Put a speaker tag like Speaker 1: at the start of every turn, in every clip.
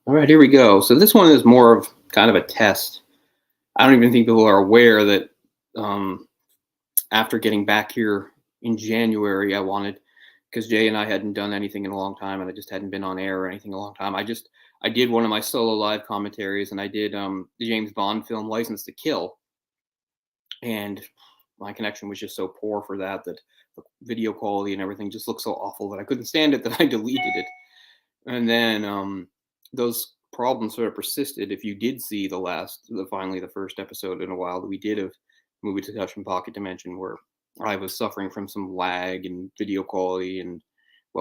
Speaker 1: All right, here we go. So this one is more of kind of a test. I don't even think people are aware that um, after getting back here in January, I wanted because Jay and I hadn't done anything in a long time, and I just hadn't been on air or anything in a long time. I did one of my solo live commentaries, and I did the James Bond film License to Kill, and my connection was just so poor for that the video quality and everything just looked so awful that I couldn't stand it that I deleted it. And then those problems sort of persisted. If you did see finally the first episode in a while that we did of Movie Discussion Pocket Dimension, where I was suffering from some lag and video quality and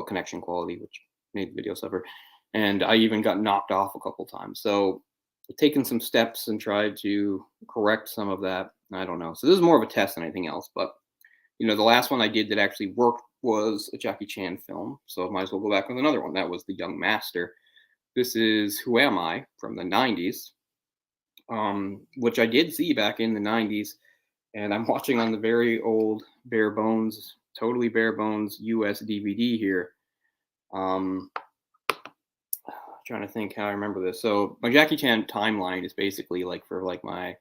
Speaker 1: connection quality, which made the video suffer. And I even got knocked off a couple times. So I've taken some steps and tried to correct some of that. I don't know. So this is more of a test than anything else. But the last one I did that actually worked was a Jackie Chan film. So I might as well go back with another one. That was The Young Master. This is Who Am I from the 90s, which I did see back in the 90s. And I'm watching on the very old totally bare bones US DVD here. Trying to think how I remember this. So my Jackie Chan timeline is basically like for like my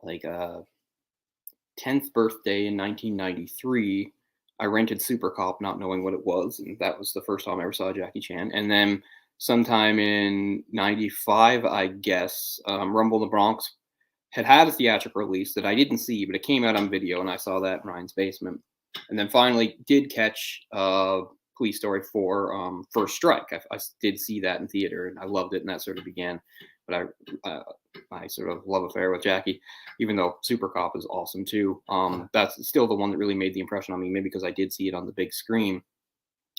Speaker 1: 10th birthday in 1993. I rented Super Cop not knowing what it was, and that was the first time I ever saw Jackie Chan. And then sometime in 95, I guess, Rumble in the Bronx had a theatrical release that I didn't see, but it came out on video, and I saw that in Ryan's basement. And then finally did catch Police Story 4, First Strike. I did see that in theater, and I loved it, and that sort of began. But I sort of love affair with Jackie, even though Super Cop is awesome too. That's still the one that really made the impression on me, maybe because I did see it on the big screen.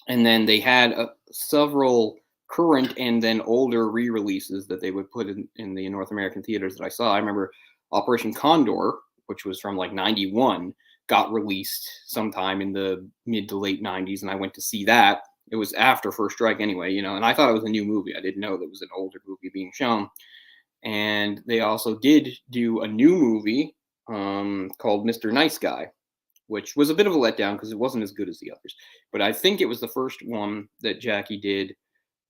Speaker 1: And then they had several current and then older re-releases that they would put in the North American theaters that I saw. I remember Operation Condor, which was from like 91, got released sometime in the mid to late 90s, and I went to see that. It was after First Strike anyway, and I thought it was a new movie. I didn't know that it was an older movie being shown. And they also did do a new movie called Mr. Nice Guy, which was a bit of a letdown because it wasn't as good as the others. But I think it was the first one that Jackie did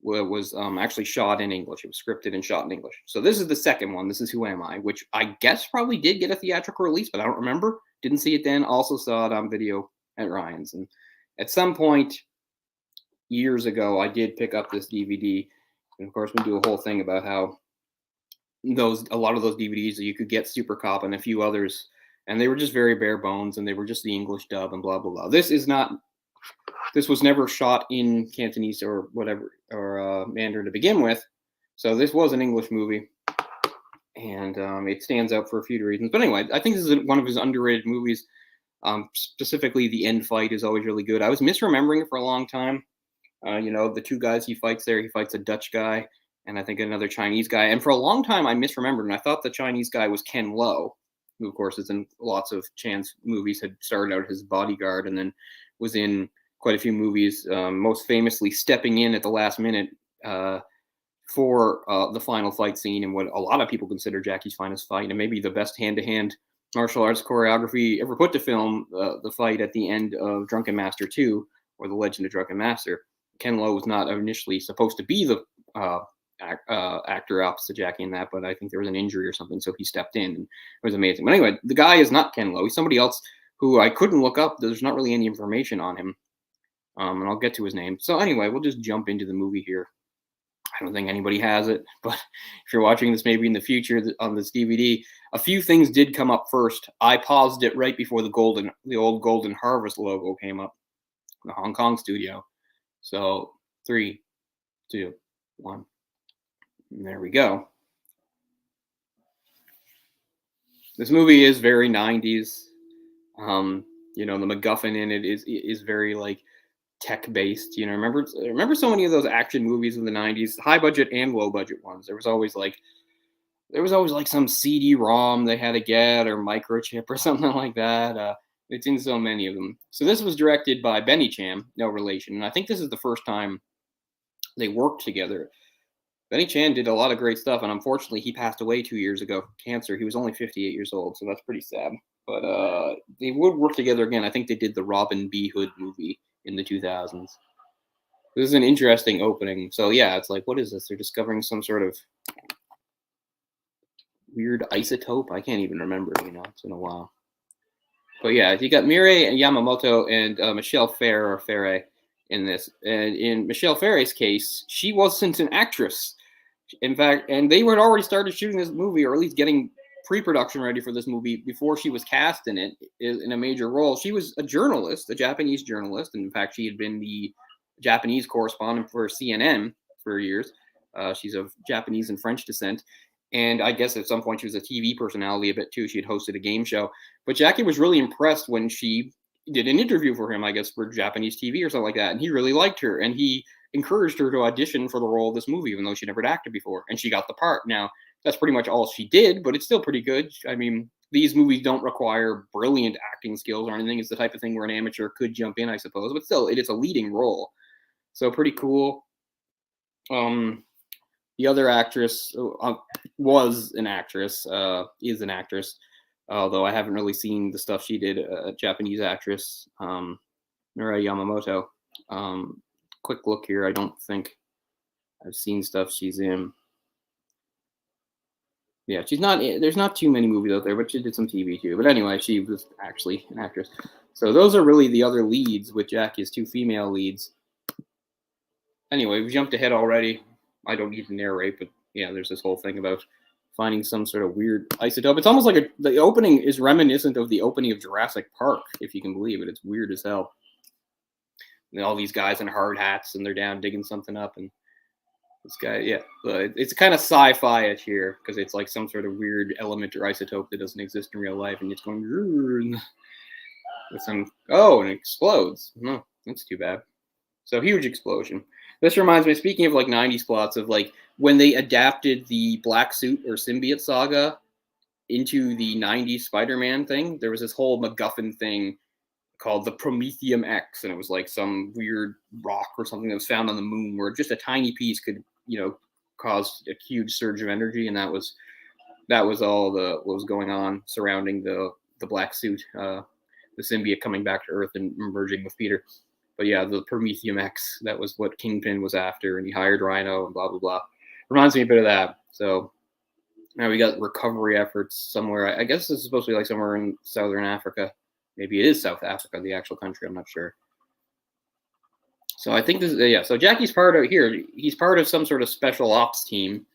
Speaker 1: was actually shot in English. It was scripted and shot in English. So this is the second one. This is Who Am I, which I guess probably did get a theatrical release, but I don't remember. Didn't see it then. Also saw it on video at Ryan's. And at some point years ago, I did pick up this DVD. And of course, we do a whole thing about how a lot of those DVDs that you could get Super Cop and a few others, and they were just very bare bones, and they were just the English dub and blah blah blah. This was never shot in Cantonese or whatever or Mandarin to begin with, so this was an English movie, and it stands out for a few reasons. But anyway, I think this is one of his underrated movies. Specifically, the end fight is always really good. I was misremembering it for a long time. The two guys he fights there, he fights a Dutch guy and I think another Chinese guy. And for a long time, I misremembered, and I thought the Chinese guy was Ken Lo, who, of course, is in lots of Chan's movies, had started out as bodyguard and then was in quite a few movies, most famously stepping in at the last minute for the final fight scene in what a lot of people consider Jackie's finest fight, and maybe the best hand-to-hand martial arts choreography ever put to film, the fight at the end of Drunken Master 2, or The Legend of Drunken Master. Ken Lo was not initially supposed to be the actor opposite Jackie in that, but I think there was an injury or something, so he stepped in, and it was amazing. But anyway, the guy is not Ken Lo. He's somebody else who I couldn't look up. There's not really any information on him, and I'll get to his name. So anyway, we'll just jump into the movie here. I don't think anybody has it, but if you're watching this maybe in the future on this DVD, a few things did come up first. I paused it right before the old Golden Harvest logo came up, the Hong Kong studio. So 3, 2, 1. And there we go. This movie is very 90s. The MacGuffin in it is very like tech based. Remember so many of those action movies in the 90s, high budget and low budget ones. There was always like some CD-ROM they had to get, or microchip or something like that. It's in so many of them. So this was directed by Benny Chan, no relation, and I think this is the first time they worked together. Benny Chan did a lot of great stuff, and unfortunately, he passed away 2 years ago from cancer. He was only 58 years old, so that's pretty sad. But they would work together again. I think they did the Robin B. Hood movie in the 2000s. This is an interesting opening. So yeah, it's like, what is this? They're discovering some sort of weird isotope. I can't even remember. It's been a while. But yeah, you got Mireille and Yamamoto and Michelle Ferre in this. And in Michelle Ferre's case, she wasn't an actress. In fact, and they had already started shooting this movie, or at least getting pre-production ready for this movie before she was cast in it in a major role. She was a journalist, a Japanese journalist, and in fact, she had been the Japanese correspondent for CNN for years. She's of Japanese and French descent, and I guess at some point she was a TV personality a bit too. She had hosted a game show, but Jackie was really impressed when she did an interview for him, I guess for Japanese TV or something like that, and he really liked her, and he encouraged her to audition for the role of this movie, even though she never acted before, and she got the part. Now, that's pretty much all she did, but it's still pretty good. I mean, these movies don't require brilliant acting skills or anything. It's the type of thing where an amateur could jump in, I suppose, but still, it is a leading role. So pretty cool. The other actress was an actress, is an actress, although I haven't really seen the stuff she did. Japanese actress, Mireille Yamamoto. Quick look here. I don't think I've seen stuff she's in. Yeah, she's not. There's not too many movies out there, but she did some TV too. But anyway, she was actually an actress. So those are really the other leads with Jackie's two female leads. Anyway, we've jumped ahead already. I don't need to narrate, but yeah, there's this whole thing about finding some sort of weird isotope. It's almost like the opening is reminiscent of the opening of Jurassic Park, if you can believe it. It's weird as hell. And all these guys in hard hats, and they're down digging something up, and this guy, yeah, it's kind of sci-fi-ish here because it's like some sort of weird element or isotope that doesn't exist in real life, and it's going with some, and it explodes. No, that's too bad. So huge explosion. This reminds me, speaking of like 90s plots, of like when they adapted the Black Suit or Symbiote saga into the 90s Spider-Man thing, there was this whole MacGuffin thing called the Prometheum X, and it was like some weird rock or something that was found on the moon where just a tiny piece could, cause a huge surge of energy, and that was all what was going on surrounding the Black Suit, the symbiote coming back to Earth and merging with Peter. But yeah, the Prometheum X, that was what Kingpin was after, and he hired Rhino and blah, blah, blah. Reminds me a bit of that. So now we got recovery efforts somewhere. I guess this is supposed to be like somewhere in Southern Africa. Maybe it is South Africa, the actual country. I'm not sure. So I think this is, so Jackie's part of here. He's part of some sort of special ops team.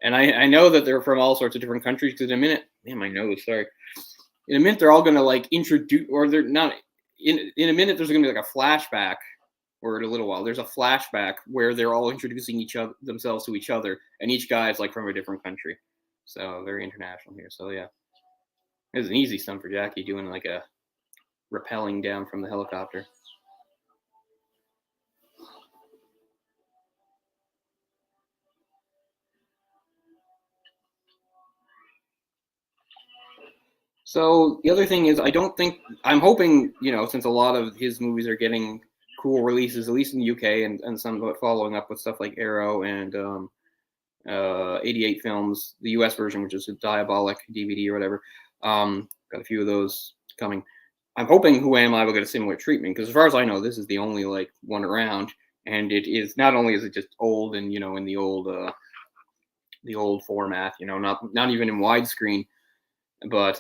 Speaker 1: And I know that they're from all sorts of different countries, because in a minute, man, my nose, sorry. In a minute, they're all going to like introduce, or they're not. In a minute, there's going to be like a flashback, or in a little while, there's a flashback where they're all introducing themselves to each other, and each guy is like from a different country. So very international here. So yeah, it was an easy stunt for Jackie doing like a rappelling down from the helicopter. So the other thing is, I'm hoping, since a lot of his movies are getting cool releases, at least in the UK, and some following up with stuff like Arrow and 88 Films, the US version, which is a Diabolic DVD or whatever. Got a few of those coming. I'm hoping Who Am I will get a similar treatment, because as far as I know, this is the only like one around, and it is not only is it just old and in the old format, not even in widescreen, but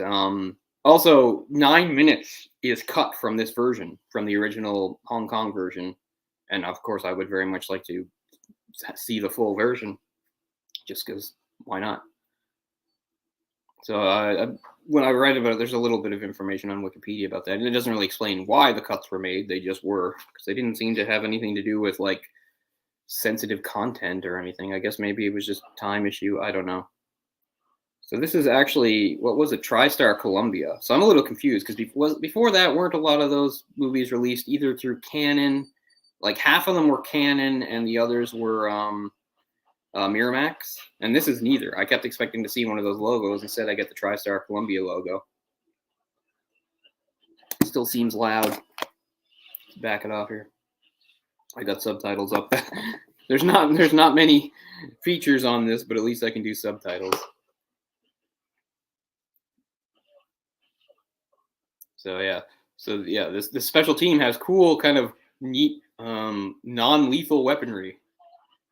Speaker 1: also 9 minutes is cut from this version, from the original Hong Kong version, and of course I would very much like to see the full version, just because why not? So when I read about it, there's a little bit of information on Wikipedia about that, and it doesn't really explain why the cuts were made. They just were, because they didn't seem to have anything to do with like sensitive content or anything. I guess maybe it was just time issue. I don't know. So this is actually, what was it, TriStar Columbia. So I'm a little confused, because before that, weren't a lot of those movies released either through Canon, like half of them were Canon and the others were Miramax, and this is neither. I kept expecting to see one of those logos. Instead, I get the TriStar Columbia logo. Still seems loud. Let's back it off here. I got subtitles up. There's not many features on this, but at least I can do subtitles. So yeah, this special team has cool kind of neat Non-lethal weaponry.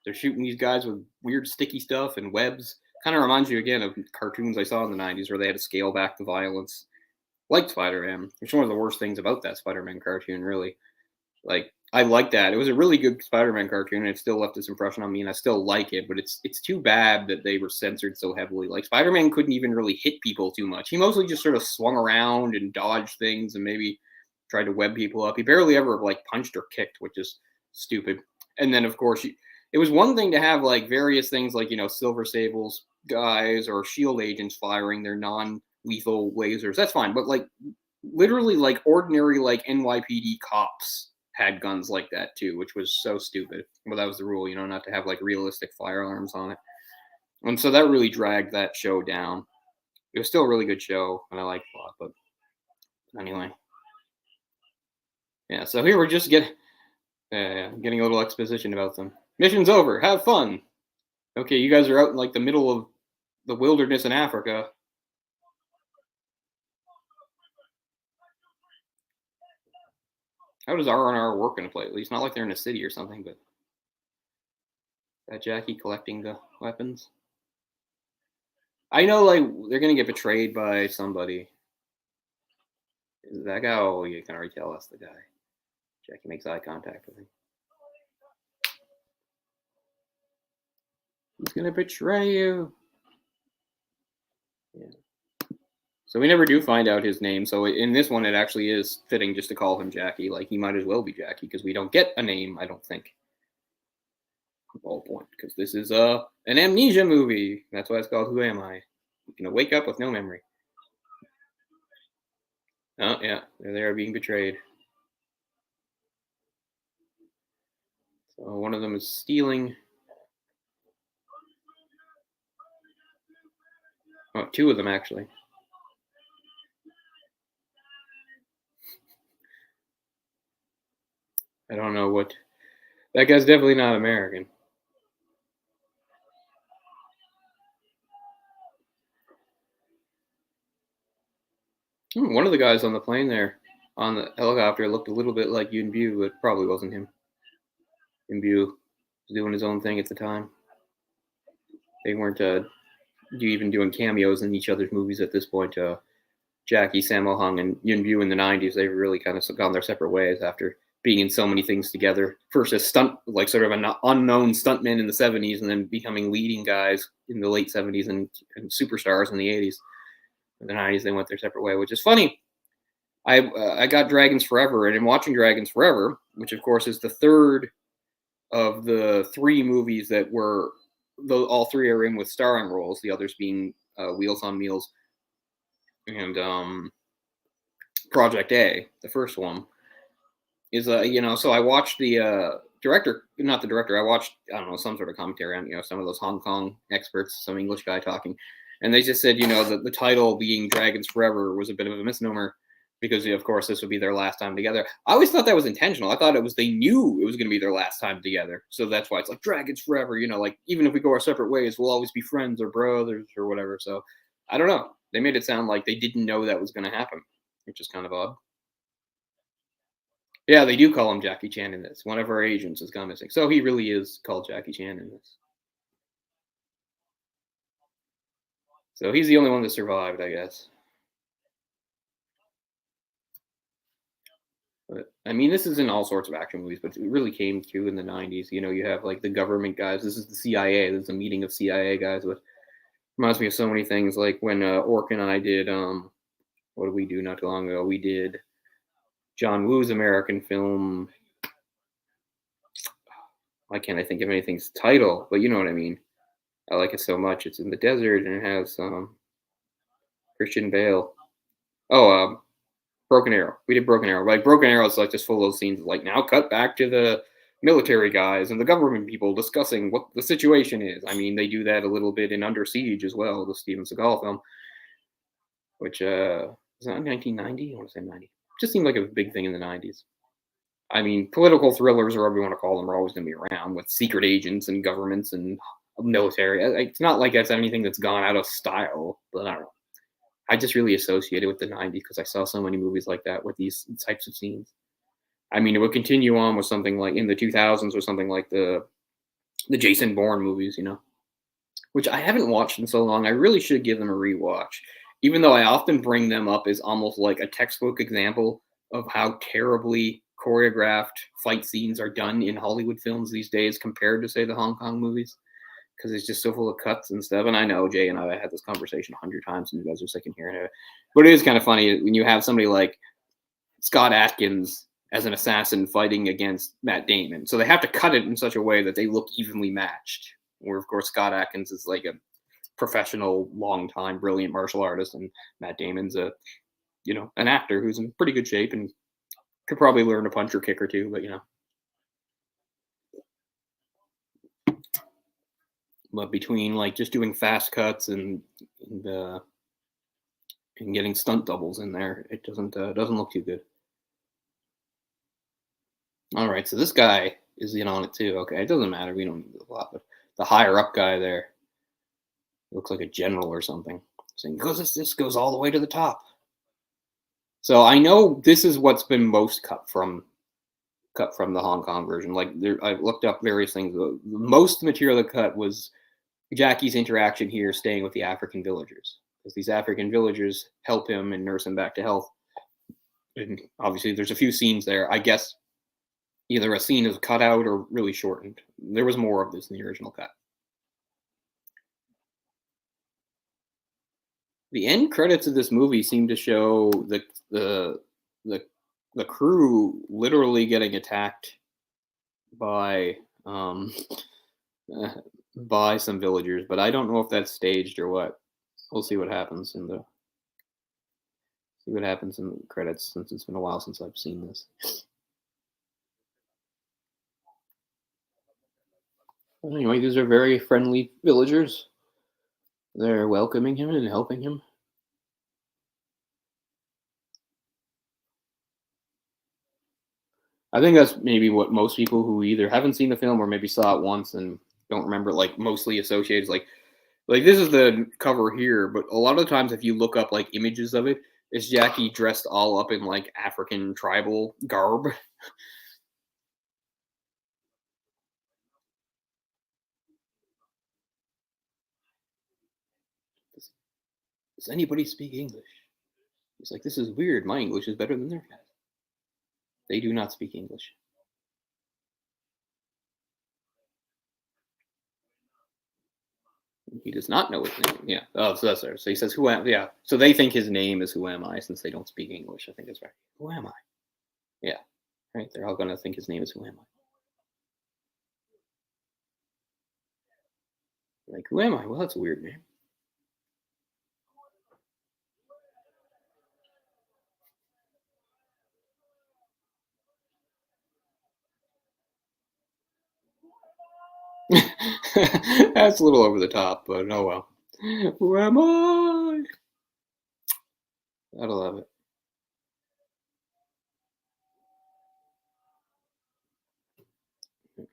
Speaker 1: They're shooting these guys with weird sticky stuff and webs. Kind of reminds you again of cartoons I saw in the 90s where they had to scale back the violence. Like Spider-Man, which is one of the worst things about that Spider-Man cartoon, really. Like, I like that. It was a really good Spider-Man cartoon, and it still left this impression on me, and I still like it. But it's too bad that they were censored so heavily. Like, Spider-Man couldn't even really hit people too much. He mostly just sort of swung around and dodged things, and maybe tried to web people up. He barely ever like punched or kicked, which is stupid. And then, of course, it was one thing to have like various things like Silver Sable's guys or Shield agents firing their non-lethal lasers. That's fine, but like literally like ordinary like NYPD cops had guns like that too, which was so stupid. Well, that was the rule, not to have like realistic firearms on it. And so that really dragged that show down. It was still a really good show, and I liked it a lot. But anyway, yeah. So here we're just getting a little exposition about them. Mission's over. Have fun. Okay, you guys are out in like the middle of the wilderness in Africa. How does R&R work in a place? At least not like they're in a city or something, but that Jackie collecting the weapons. I know, like, they're gonna get betrayed by somebody. Is that guy? Oh, you can already tell that's the guy. Jackie makes eye contact with him. He's gonna betray you. Yeah. So we never do find out his name. So in this one, it actually is fitting just to call him Jackie. Like, he might as well be Jackie because we don't get a name, I don't think. Whole point, because this is an Amnesia movie. That's why it's called Who Am I? You're gonna wake up with no memory. Oh yeah, they're there being betrayed. So one of them is stealing. Oh, two of them actually. I don't know what. That guy's definitely not American. One of the guys on the plane there, on the helicopter, looked a little bit like Yun Bu, but probably wasn't him. Yun Bu was doing his own thing at the time. They weren't even doing cameos in each other's movies at this point. Jackie, Sammo Hung, and Yun Bu in the 90s, they've really kind of gone their separate ways after being in so many things together. First as stunt, like sort of an unknown stuntman in the 70s, and then becoming leading guys in the late 70s and superstars in the 80s. In the 90s, they went their separate way, which is funny. I got Dragons Forever, and in watching Dragons Forever, which of course is the third of the three movies that were, though all three are in with starring roles, the others being Wheels on Meals and Project A, the first one, is so I watched the director, not the director, I watched, I don't know, some sort of commentary on, some of those Hong Kong experts, some English guy talking, and they just said, the title being Dragons Forever was a bit of a misnomer because, of course, this would be their last time together. I always thought that was intentional. I thought they knew it was going to be their last time together. So that's why it's like Dragons Forever, like even if we go our separate ways, we'll always be friends or brothers or whatever. So I don't know. They made it sound like they didn't know that was going to happen, which is kind of odd. Yeah, they do call him Jackie Chan in this. One of our agents has gone missing. So he really is called Jackie Chan in this. So he's the only one that survived, I guess. But I mean, this is in all sorts of action movies, but it really came through in the 90s. You have like the government guys. This is the CIA. This is a meeting of CIA guys. But reminds me of so many things. Like when Ork and I did, what did we do not too long ago? We did John Woo's American film. Why can't I think of anything's title? But you know what I mean. I like it so much. It's in the desert and it has Christian Bale. Oh, Broken Arrow. We did Broken Arrow. Like Broken Arrow is like just full of scenes like now cut back to the military guys and the government people discussing what the situation is. I mean, they do that a little bit in Under Siege as well, the Steven Seagal film, which was that 1990? I want to say 90. Just seemed like a big thing in the 90s. I mean, political thrillers, or whatever you want to call them, are always going to be around with secret agents and governments and military. It's not like that's anything that's gone out of style, but I don't know. I just really associated with the 90s because I saw so many movies like that with these types of scenes. I mean, it would continue on with something like in the 2000s or something like the Jason Bourne movies, which I haven't watched in so long. I really should give them a rewatch, even though I often bring them up as almost like a textbook example of how terribly choreographed fight scenes are done in Hollywood films these days compared to, say, the Hong Kong movies, because it's just so full of cuts and stuff. And I know Jay and I had this conversation 100 times, and you guys are sick of hearing it. But it is kind of funny when you have somebody like Scott Adkins as an assassin fighting against Matt Damon. So they have to cut it in such a way that they look evenly matched. Where, of course, Scott Adkins is like a professional, long-time, brilliant martial artist, and Matt Damon's an actor who's in pretty good shape and could probably learn a punch or kick or two. But between like just doing fast cuts and, uh, and getting stunt doubles in there, it doesn't look too good. All right, so this guy is in on it too. Okay, it doesn't matter. We don't need a lot, but the higher up guy there looks like a general or something. Saying, "Goes this goes all the way to the top." So I know this is what's been most cut from the Hong Kong version. Like I looked up various things. The most material that cut was Jackie's interaction here, staying with the African villagers, because these African villagers help him and nurse him back to health. And obviously, there's a few scenes there. I guess either a scene is cut out or really shortened. There was more of this in the original cut. The end credits of this movie seem to show the the crew literally getting attacked by uh, by some villagers, but I don't know if that's staged or what. We'll see what happens in the credits, since it's been a while since I've seen this. Anyway, these are very friendly villagers. They're welcoming him and helping him. I think that's maybe what most people who either haven't seen the film or maybe saw it once and don't remember, like, mostly associates. Like this is the cover here, but a lot of the times if you look up like images of it, it's Jackie dressed all up in like African tribal garb. Does anybody speak English? He's like, this is weird. My English is better than their guys. They do not speak English. He does not know his name. Yeah. Oh, so that's there. So he says, "Who am?" Yeah. So they think his name is "Who am I?" since they don't speak English. I think that's right. Who am I? Yeah. Right. They're all gonna think his name is "Who am I?" Like, who am I? Well, that's a weird name. That's a little over the top, but oh well. Who am I? Gotta love it.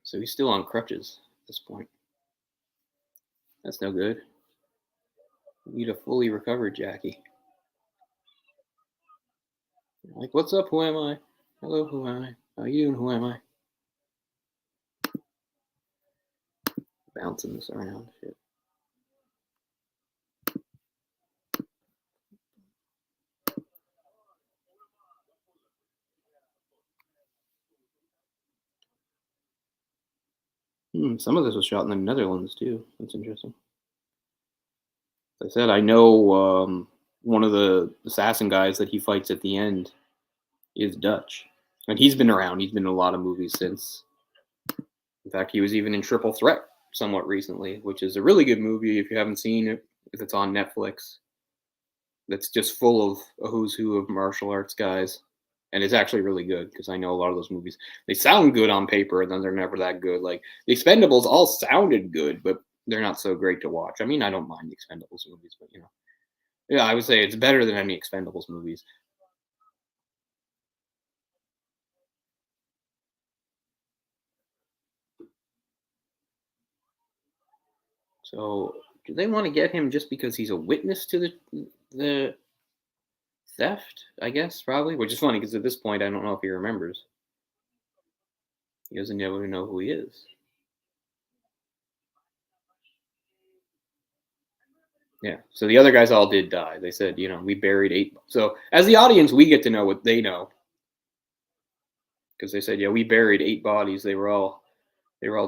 Speaker 1: So he's still on crutches at this point. That's no good. You need a fully recovered Jackie. Like, what's up? Who am I? Hello, who am I? How you doing? Who am I? Bouncing this around. Shit. Some of this was shot in the Netherlands too. That's interesting. Like I said, I know one of the assassin guys that he fights at the end is Dutch, and he's been around. He's been in a lot of movies since. In fact, he was even in Triple Threat somewhat recently, which is a really good movie if you haven't seen it. If it's on Netflix, that's just full of a who's who of martial arts guys, and it's actually really good because I know a lot of those movies, they sound good on paper and then they're never that good. Like the Expendables all sounded good, but they're not so great to watch. I mean, I don't mind the Expendables movies, but yeah, I would say it's better than any Expendables movies. So, do they want to get him just because he's a witness to the theft? I guess probably, which is funny because at this point I don't know if he remembers. He doesn't even know who he is. Yeah. So the other guys all did die. They said, we buried 8. So as the audience, we get to know what they know because they said, yeah, we buried 8 bodies. They were all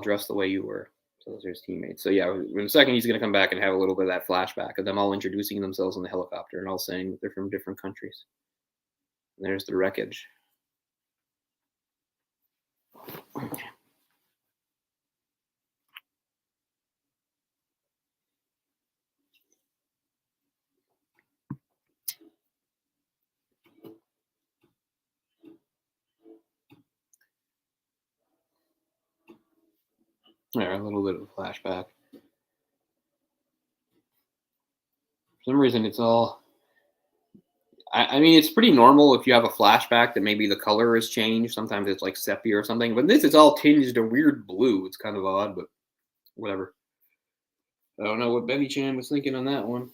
Speaker 1: dressed the way you were. So those are his teammates. So yeah, in a second he's gonna come back and have a little bit of that flashback of them all introducing themselves in the helicopter and all saying that they're from different countries. And there's the wreckage. Yeah, a little bit of a flashback. For some reason, it's all. I mean, it's pretty normal if you have a flashback that maybe the color has changed. Sometimes it's like sepia or something, but this is all tinged a weird blue. It's kind of odd, but whatever. I don't know what Benny Chan was thinking on that one.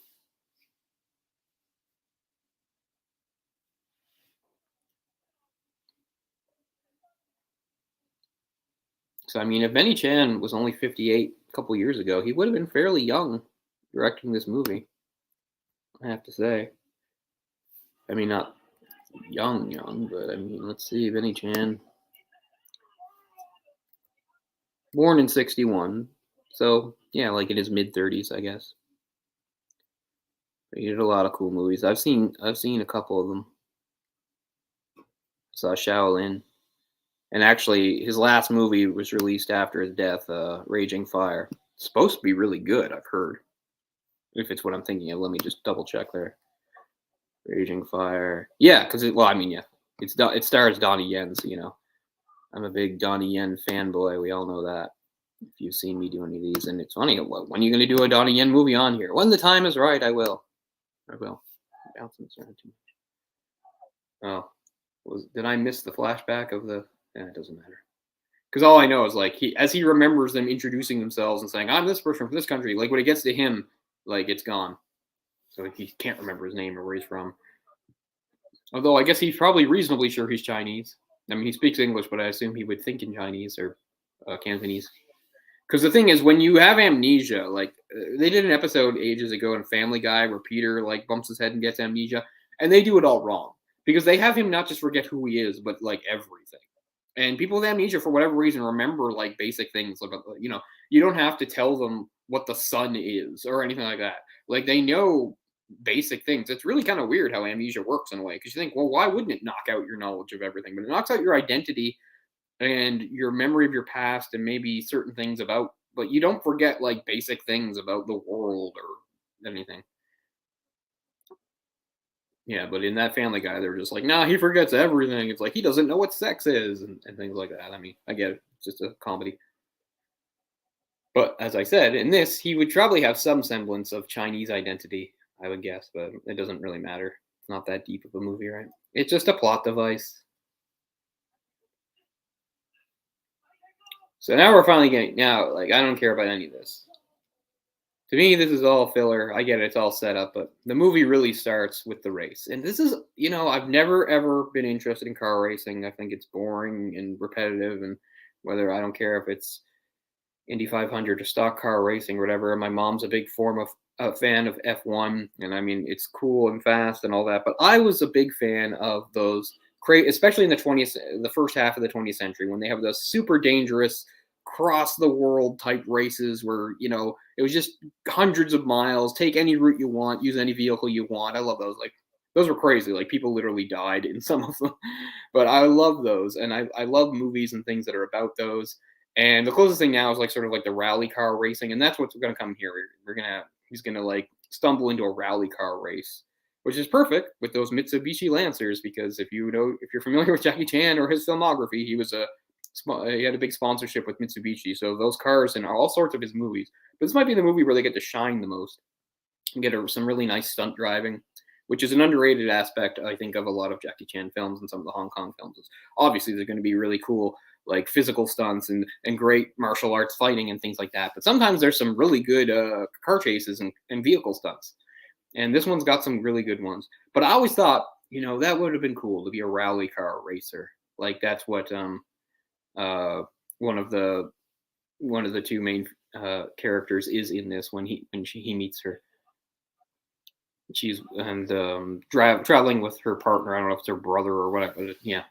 Speaker 1: So I mean, if Benny Chan was only 58 a couple years ago, he would have been fairly young directing this movie. I have to say. I mean, not young, but I mean, let's see, Benny Chan, born in '61, so yeah, like in his mid 30s, I guess. He did a lot of cool movies. I've seen a couple of them. Saw Shaolin, and actually, his last movie was released after his death, Raging Fire. It's supposed to be really good, I've heard. If it's what I'm thinking of, let me just double check there. Raging Fire, yeah, because I mean, yeah, it stars Donnie Yen, so I'm a big Donnie Yen fanboy. We all know that. If you've seen me do any of these, and it's funny, when are you going to do a Donnie Yen movie on here? When the time is right, I will. I will. Bouncing around too much. Oh, did I miss the flashback of the? Yeah, it doesn't matter. Because all I know is like as he remembers them introducing themselves and saying, "I'm this person from this country." Like when it gets to him, like it's gone. So he can't remember his name or where he's from. Although I guess he's probably reasonably sure he's Chinese. I mean, he speaks English, but I assume he would think in Chinese or Cantonese. Because the thing is, when you have amnesia, like they did an episode ages ago in Family Guy where Peter like bumps his head and gets amnesia, and they do it all wrong because they have him not just forget who he is, but like everything. And people with amnesia, for whatever reason, remember like basic things. About you don't have to tell them what the sun is or anything like that. Like they know basic things. It's really kind of weird how amnesia works in a way because you think, well, why wouldn't it knock out your knowledge of everything? But it knocks out your identity and your memory of your past and maybe certain things about, but you don't forget like basic things about the world or anything. Yeah, but in that Family Guy, they were just like, nah, he forgets everything. It's like he doesn't know what sex is and things like that. I mean, I get it. It's just a comedy. But as I said, in this, he would probably have some semblance of Chinese identity, I would guess, but it doesn't really matter. It's not that deep of a movie, right? It's just a plot device. So now we're finally getting now, like I don't care about any of this. To me, this is all filler. I get it, it's all set up, but the movie really starts with the race. And this is, I've never ever been interested in car racing. I think it's boring and repetitive, and whether I don't care if it's Indy 500 or stock car racing or whatever. My mom's a big form of a fan of F1, and I mean it's cool and fast and all that. But I was a big fan of those, especially in the first half of the 20th century, when they have those super dangerous cross the world type races where it was just hundreds of miles, take any route you want, use any vehicle you want. I love those. Like those were crazy. Like people literally died in some of them, but I love those, and I love movies and things that are about those. And the closest thing now is like sort of like the rally car racing, and that's what's going to come here. He's gonna like stumble into a rally car race, which is perfect with those Mitsubishi Lancers because if you're familiar with Jackie Chan or his filmography, he had a big sponsorship with Mitsubishi, so those cars in all sorts of his movies. But this might be the movie where they get to shine the most and get some really nice stunt driving, which is an underrated aspect, I think, of a lot of Jackie Chan films and some of the Hong Kong films. Obviously, they're going to be really cool, like physical stunts and great martial arts fighting and things like that. But sometimes there's some really good car chases and vehicle stunts. And this one's got some really good ones. But I always thought, that would have been cool to be a rally car racer. Like that's what one of the one of the two main characters is in this he meets her. She's and traveling with her partner. I don't know if it's her brother or whatever. But yeah,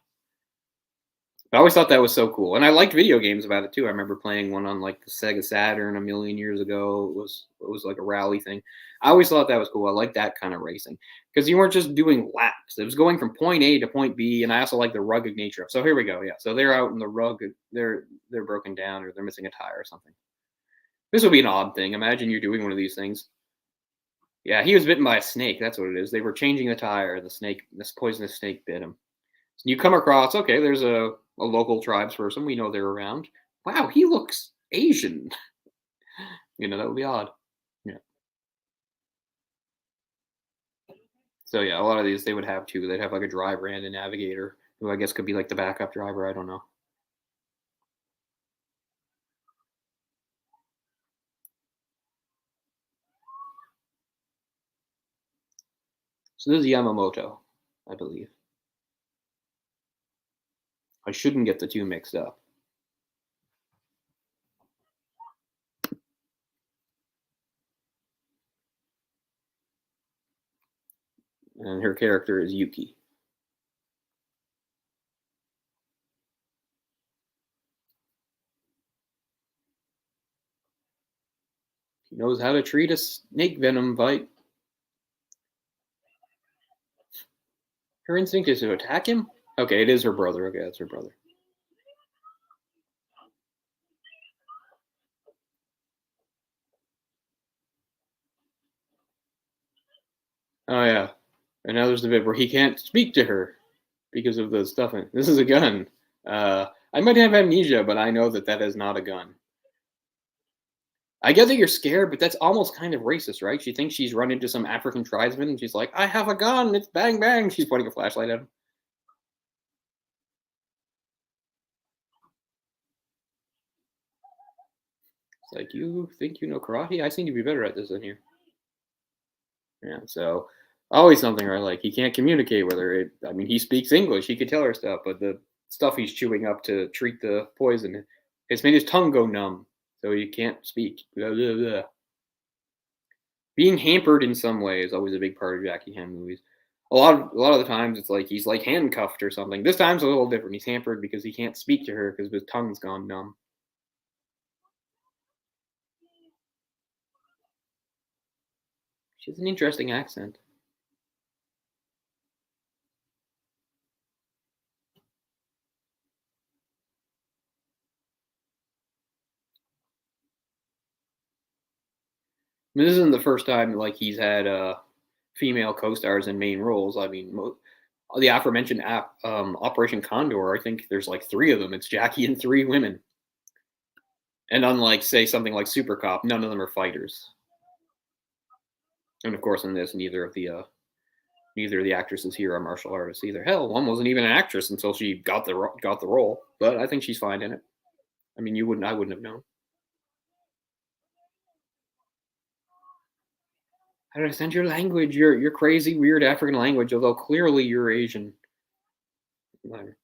Speaker 1: but I always thought that was so cool, and I liked video games about it too. I remember playing one on like the Sega Saturn a million years ago. It was like a rally thing. I always thought that was cool. I like that kind of racing because you weren't just doing laps. It was going from point A to point B, and I also like the rugged nature of. So here we go. Yeah, so they're out in the rugged. They're broken down or they're missing a tire or something. This would be an odd thing. Imagine you're doing one of these things. Yeah, he was bitten by a snake. That's what it is. They were changing the tire. This poisonous snake bit him. You come across, okay, there's a local tribes person. We know they're around. Wow, he looks Asian. That would be odd. Yeah. So yeah, a lot of these they would have too. They'd have like a driver and a navigator, who I guess could be like the backup driver. I don't know. So this is Yamamoto, I believe. I shouldn't get the two mixed up. And her character is Yuki. He knows how to treat a snake venom bite. Her instinct is to attack him? Okay, it is her brother. Okay, that's her brother. Oh yeah. And now there's the bit where he can't speak to her because of the stuff in it. This is a gun. I might have amnesia, but I know that that is not a gun. I get that you're scared, but that's almost kind of racist, right? She thinks she's run into some African tribesman, and she's like, "I have a gun. It's bang bang." She's pointing a flashlight at him. It's like, "You think you know karate? I seem to be better at this than you." Yeah. So always something where like he can't communicate with her. I mean, he speaks English. He could tell her stuff, but the stuff he's chewing up to treat the poison, it's made his tongue go numb, so he can't speak. Blah, blah, blah. Being hampered in some way is always a big part of Jackie Chan movies. A lot of the times it's like he's like handcuffed or something. This time's a little different. He's hampered because he can't speak to her because his tongue's gone numb. She has an interesting accent. I mean, this isn't the first time like he's had female co-stars in main roles. I mean, the aforementioned Operation Condor. I think there's like three of them. It's Jackie and three women. And unlike say something like Super Cop, none of them are fighters. And of course, in this, neither of the actresses here are martial artists either. Hell, one wasn't even an actress until she got the role. But I think she's fine in it. I mean, I wouldn't have known. How did I send your language? Your crazy, weird African language, although clearly you're Asian. Whatever.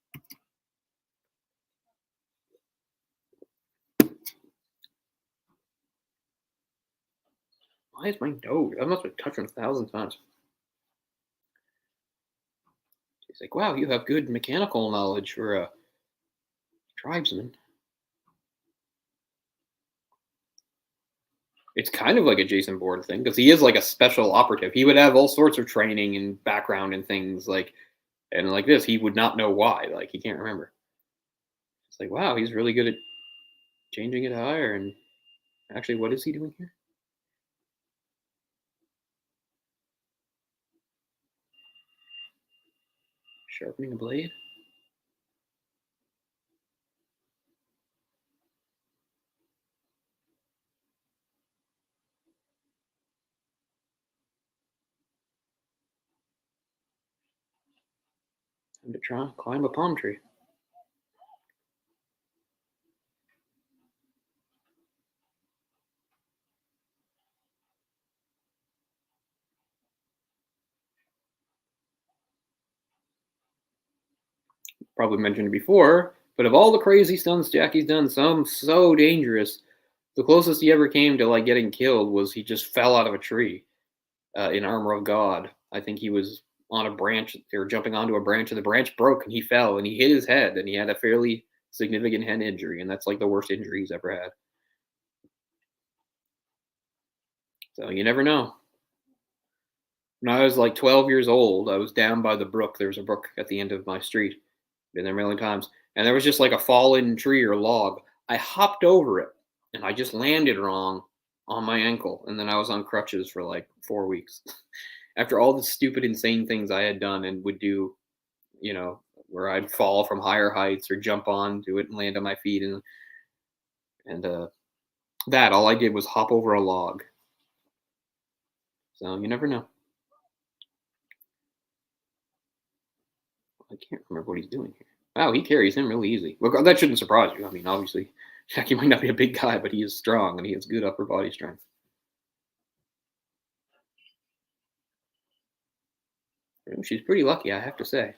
Speaker 1: Why is my nose? I must have touched him 1,000 times. He's like, wow, you have good mechanical knowledge for a tribesman. It's kind of like a Jason Bourne thing because he is like a special operative. He would have all sorts of training and background and things and like this, he would not know why. Like he can't remember. It's like, wow, he's really good at changing it higher. And actually, what is he doing here? Sharpening a blade? Time to try climb a palm tree. Probably mentioned before, But of all the crazy stunts Jackie's done, some so dangerous, the closest he ever came to like getting killed was he just fell out of a tree in Armor of God. I think he was on a branch or jumping onto a branch, and the branch broke, and he fell, and he hit his head, and he had a fairly significant head injury, and that's like the worst injury he's ever had. So you never know. When I was like 12 years old, I was down by the brook. There's a brook at the end of my street. Been there a million times. And there was just like a fallen tree or log. I hopped over it and I just landed wrong on my ankle. And then I was on crutches for like 4 weeks. After all the stupid, insane things I had done and would do, you know, where I'd fall from higher heights or jump onto it and land on my feet. And that, all I did was hop over a log. So you never know. I can't remember what he's doing here. Wow, he carries him really easy. Look, that shouldn't surprise you. I mean, obviously, Jackie might not be a big guy, but he is strong and he has good upper body strength. She's pretty lucky, I have to say.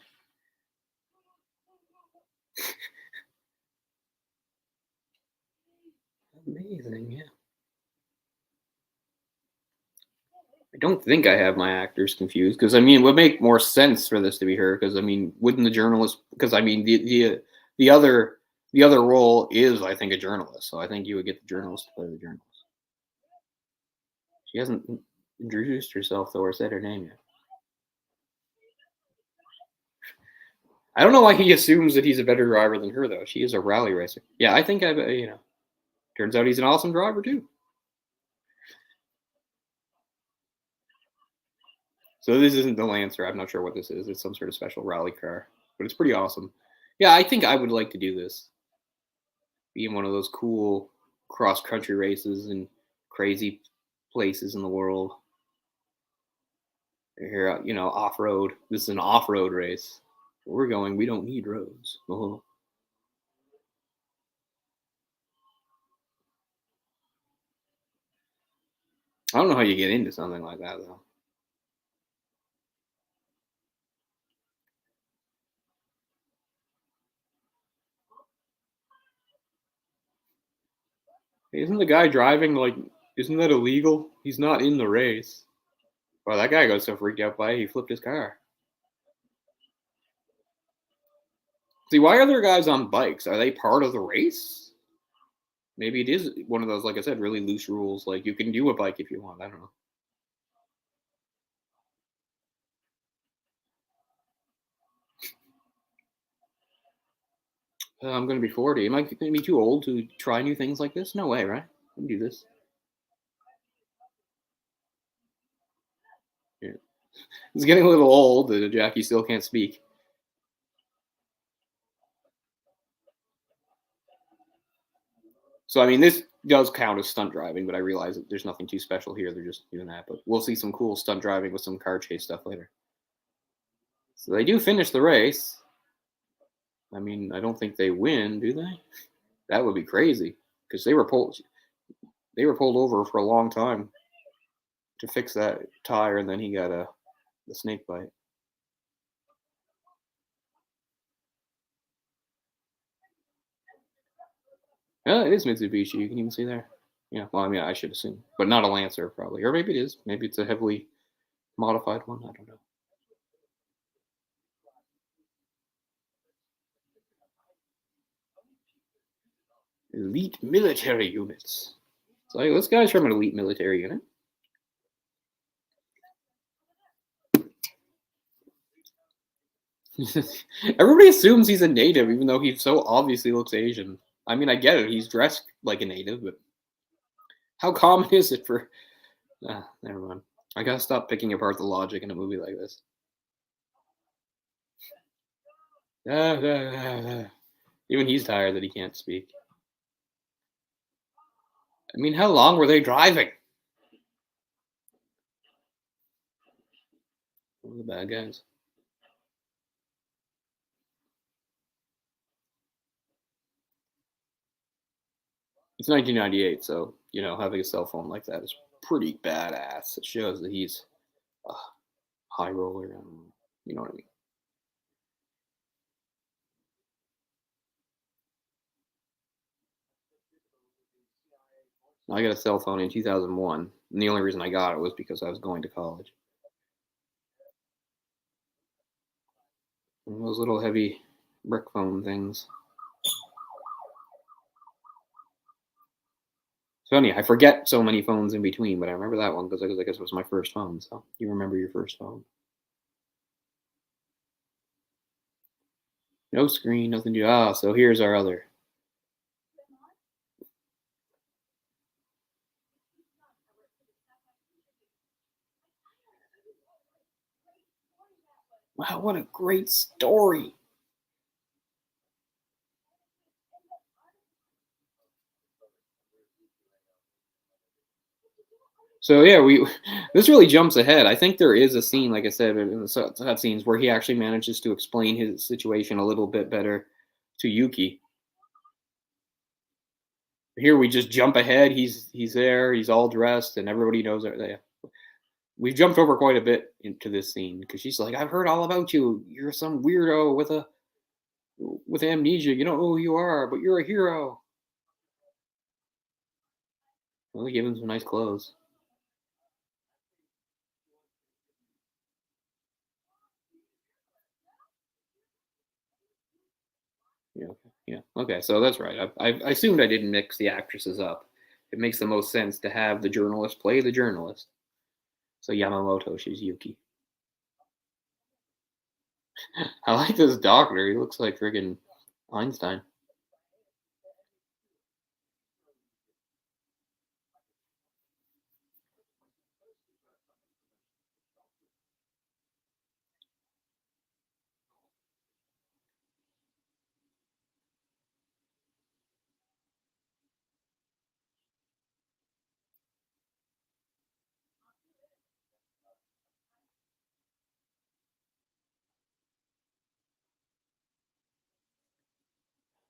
Speaker 1: Amazing, yeah. I don't think I have my actors confused because I mean, it would make more sense for this to be her because I mean, wouldn't the journalist? Because I mean, the other the other role is I think a journalist, so I think you would get the journalist to play the journalist. She hasn't introduced herself though or said her name yet. I don't know why he assumes that he's a better driver than her though. She is a rally racer. Yeah, I think I. Turns out he's an awesome driver too. So this isn't the Lancer. I'm not sure what this is. It's some sort of special rally car, but it's pretty awesome. Yeah, I think I would like to do this. Be in one of those cool cross country races in crazy places in the world. Here, off road. This is an off road race. Where we're going, we don't need roads. Uh-huh. I don't know how you get into something like that though. Isn't the guy driving like? Isn't that illegal? He's not in the race. Wow, that guy got so freaked out by it, he flipped his car. See, why are there guys on bikes? Are they part of the race? Maybe it is one of those, like I said, really loose rules. Like you can do a bike if you want. I don't know. I'm going to be 40. Am I going to be too old to try new things like this? No way, right? I can do this. Yeah. It's getting a little old. Jackie still can't speak. So, I mean, this does count as stunt driving, but I realize that there's nothing too special here. They're just doing that. But we'll see some cool stunt driving with some car chase stuff later. So they do finish the race. I mean, I don't think they win, do they? That would be crazy because they were pulled over for a long time to fix that tire, and then he got the snake bite. Yeah, it is Mitsubishi. You can even see there. Yeah, well, I mean, I should assume, but not a Lancer probably, or maybe it is. Maybe it's a heavily modified one. I don't know. Elite military units. So hey, this guy's from an elite military unit. Everybody assumes he's a native, even though he so obviously looks Asian. I mean, I get it. He's dressed like a native, but how common is it for? Never mind. I gotta stop picking apart the logic in a movie like this. Even he's tired that he can't speak. I mean, how long were they driving? One of the bad guys. It's 1998, so having a cell phone like that is pretty badass. It shows that he's a high roller. You know what I mean? I got a cell phone in 2001, and the only reason I got it was because I was going to college. And those little heavy brick phone things. It's funny, I forget so many phones in between, but I remember that one because I guess it was my first phone. So you remember your first phone? No screen, nothing to. Ah, so here's our other. Wow, what a great story! So yeah, we this really jumps ahead. I think there is a scene, like I said, in the cut scenes where he actually manages to explain his situation a little bit better to Yuki. Here we just jump ahead. He's there. He's all dressed, and everybody knows that. We've jumped over quite a bit into this scene because she's like, "I've heard all about you. You're some weirdo with amnesia. You don't know who you are, but you're a hero." Well, they give him some nice clothes. Yeah, okay, yeah, okay. So that's right. I assumed I didn't mix the actresses up. It makes the most sense to have the journalist play the journalist. So Yamamoto, she's Yuki. I like this doctor. He looks like friggin' Einstein.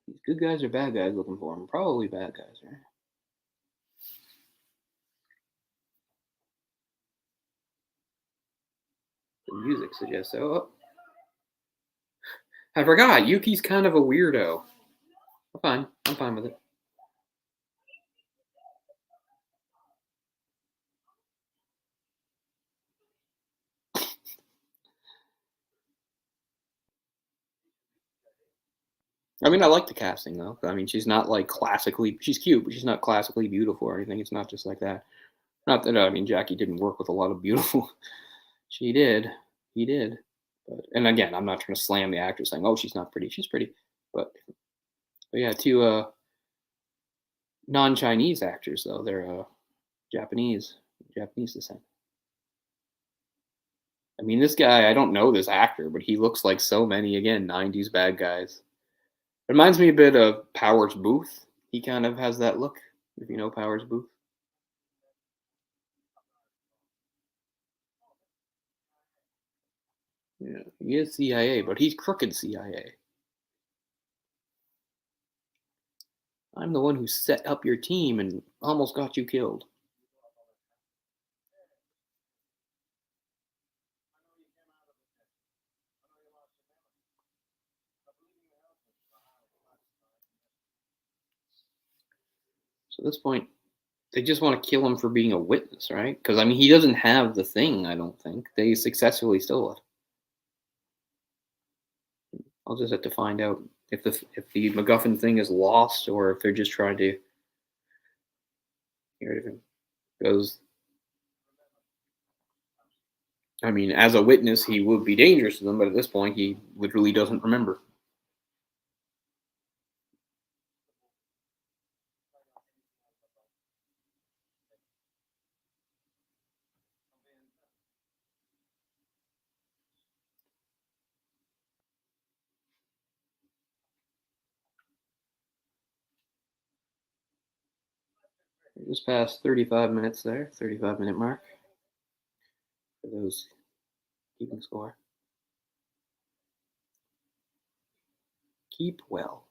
Speaker 1: These good guys or bad guys looking for him? Probably bad guys, right? The music suggests so. Oh, I forgot. Yuki's kind of a weirdo. I'm fine. I'm fine with it. I mean, I like the casting though. I mean, she's not like classically. She's cute, but she's not classically beautiful or anything. It's not just like that. Not that I mean, Jackie didn't work with a lot of beautiful. She did. He did. But and again, I'm not trying to slam the actress saying, "Oh, she's not pretty." She's pretty. But yeah, two non-Chinese actors though. They're Japanese, Japanese descent. I mean, this guy. I don't know this actor, but he looks like so many again '90s bad guys. Reminds me a bit of Powers Booth. He kind of has that look. If you know Powers Booth. Yeah, he is CIA, but he's crooked CIA. I'm the one who set up your team and almost got you killed. So at this point, they just want to kill him for being a witness, right? Because I mean, he doesn't have the thing. I don't think they successfully stole it. I'll just have to find out if the MacGuffin thing is lost or if they're just trying to get rid of him. Because I mean, as a witness, he would be dangerous to them, but at this point, he literally doesn't remember. Just past 35 minutes there, 35-minute mark for those keeping score. Keep well.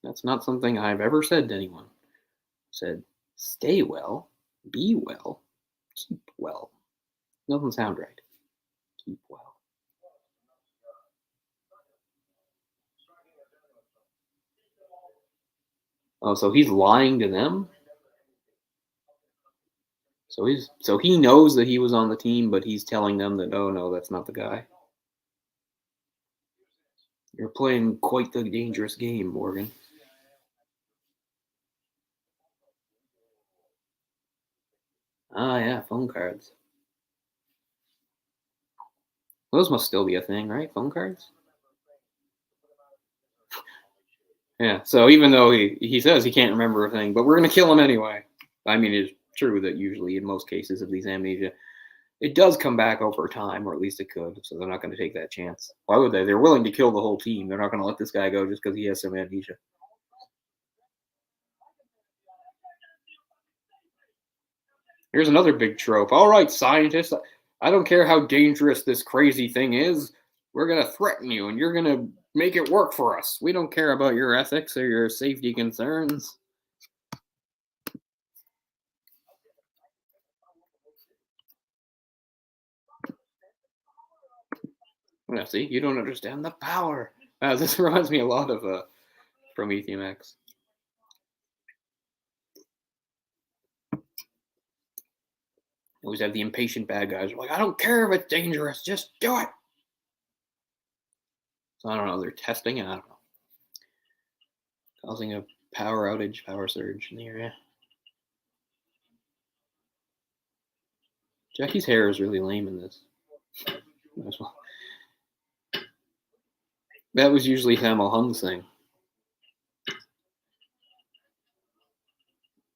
Speaker 1: That's not something I've ever said to anyone. I said, stay well, be well, keep well. Doesn't sound right. Keep well. Oh, so he's lying to them? So he knows that he was on the team, but he's telling them that, oh no, that's not the guy. You're playing quite the dangerous game, Morgan. Ah, yeah, phone cards. Those must still be a thing, right? Phone cards? Yeah. So even though he says he can't remember a thing, but we're gonna kill him anyway. I mean, it's true that usually in most cases of these amnesia, it does come back over time, or at least it could. So they're not going to take that chance. Why would they? They're willing to kill the whole team. They're not going to let this guy go just because he has some amnesia. Here's another big trope. All right, scientists, I don't care how dangerous this crazy thing is. We're going to threaten you, and you're going to make it work for us. We don't care about your ethics or your safety concerns. Yeah, see, you don't understand the power. This reminds me a lot of Prometheus X. Always have the impatient bad guys who are like, I don't care if it's dangerous, just do it. So I don't know, they're testing it, I don't know. Causing a power outage, power surge in the area. Jackie's hair is really lame in this. That was usually Sammo Hung's thing.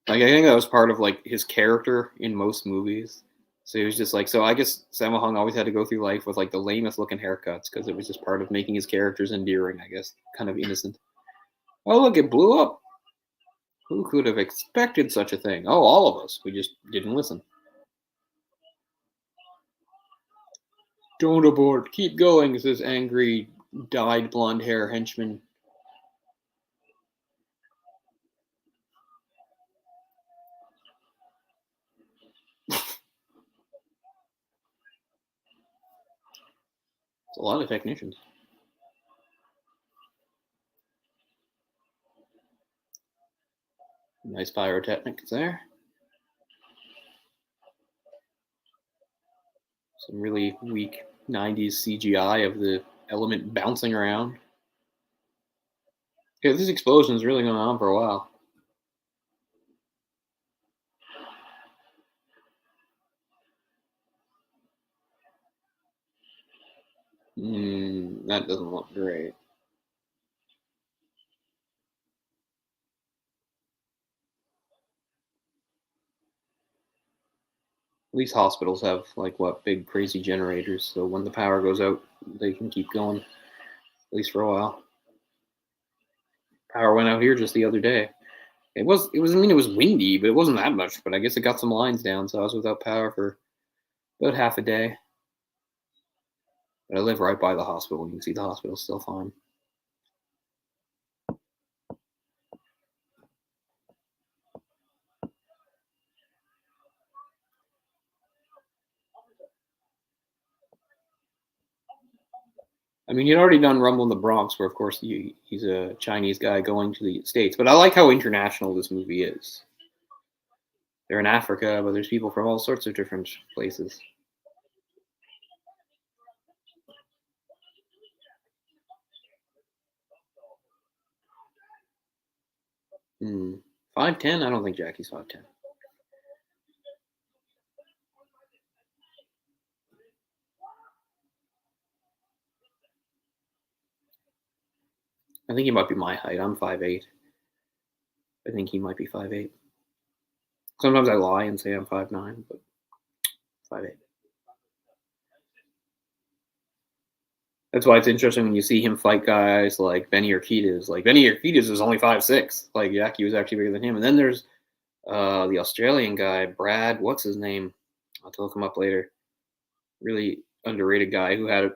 Speaker 1: Like, I think that was part of like his character in most movies. So he was just like, so I guess Sammo Hung always had to go through life with like the lamest looking haircuts because it was just part of making his characters endearing, I guess, kind of innocent. Oh, look, it blew up. Who could have expected such a thing? Oh, all of us. We just didn't listen. Don't abort. Keep going, says angry, dyed blonde hair henchman. It's a lot of technicians. Nice pyrotechnics there. Some really weak 90s CGI of the element bouncing around. Yeah, this explosion is really going on for a while. That doesn't look great. At least hospitals have like what big crazy generators, so when the power goes out, they can keep going at least for a while. Power went out here just the other day. It was. I mean, it was windy, but it wasn't that much. But I guess it got some lines down, so I was without power for about half a day. But I live right by the hospital. You can see the hospital's still fine. I mean, he'd already done Rumble in the Bronx, where of course he's a Chinese guy going to the States. But I like how international this movie is. They're in Africa, but there's people from all sorts of different places. Hmm. 5'10"? I don't think Jackie's 5'10". I think he might be my height. I'm 5'8". I think he might be 5'8". Sometimes I lie and say I'm 5'9", but 5'8". That's why it's interesting when you see him fight guys like Benny Urquidez. Like Benny Urquidez is only 5'6". Like Jackie was actually bigger than him. And then there's the Australian guy, Brad. What's his name? I'll have to look him up later. Really underrated guy who had a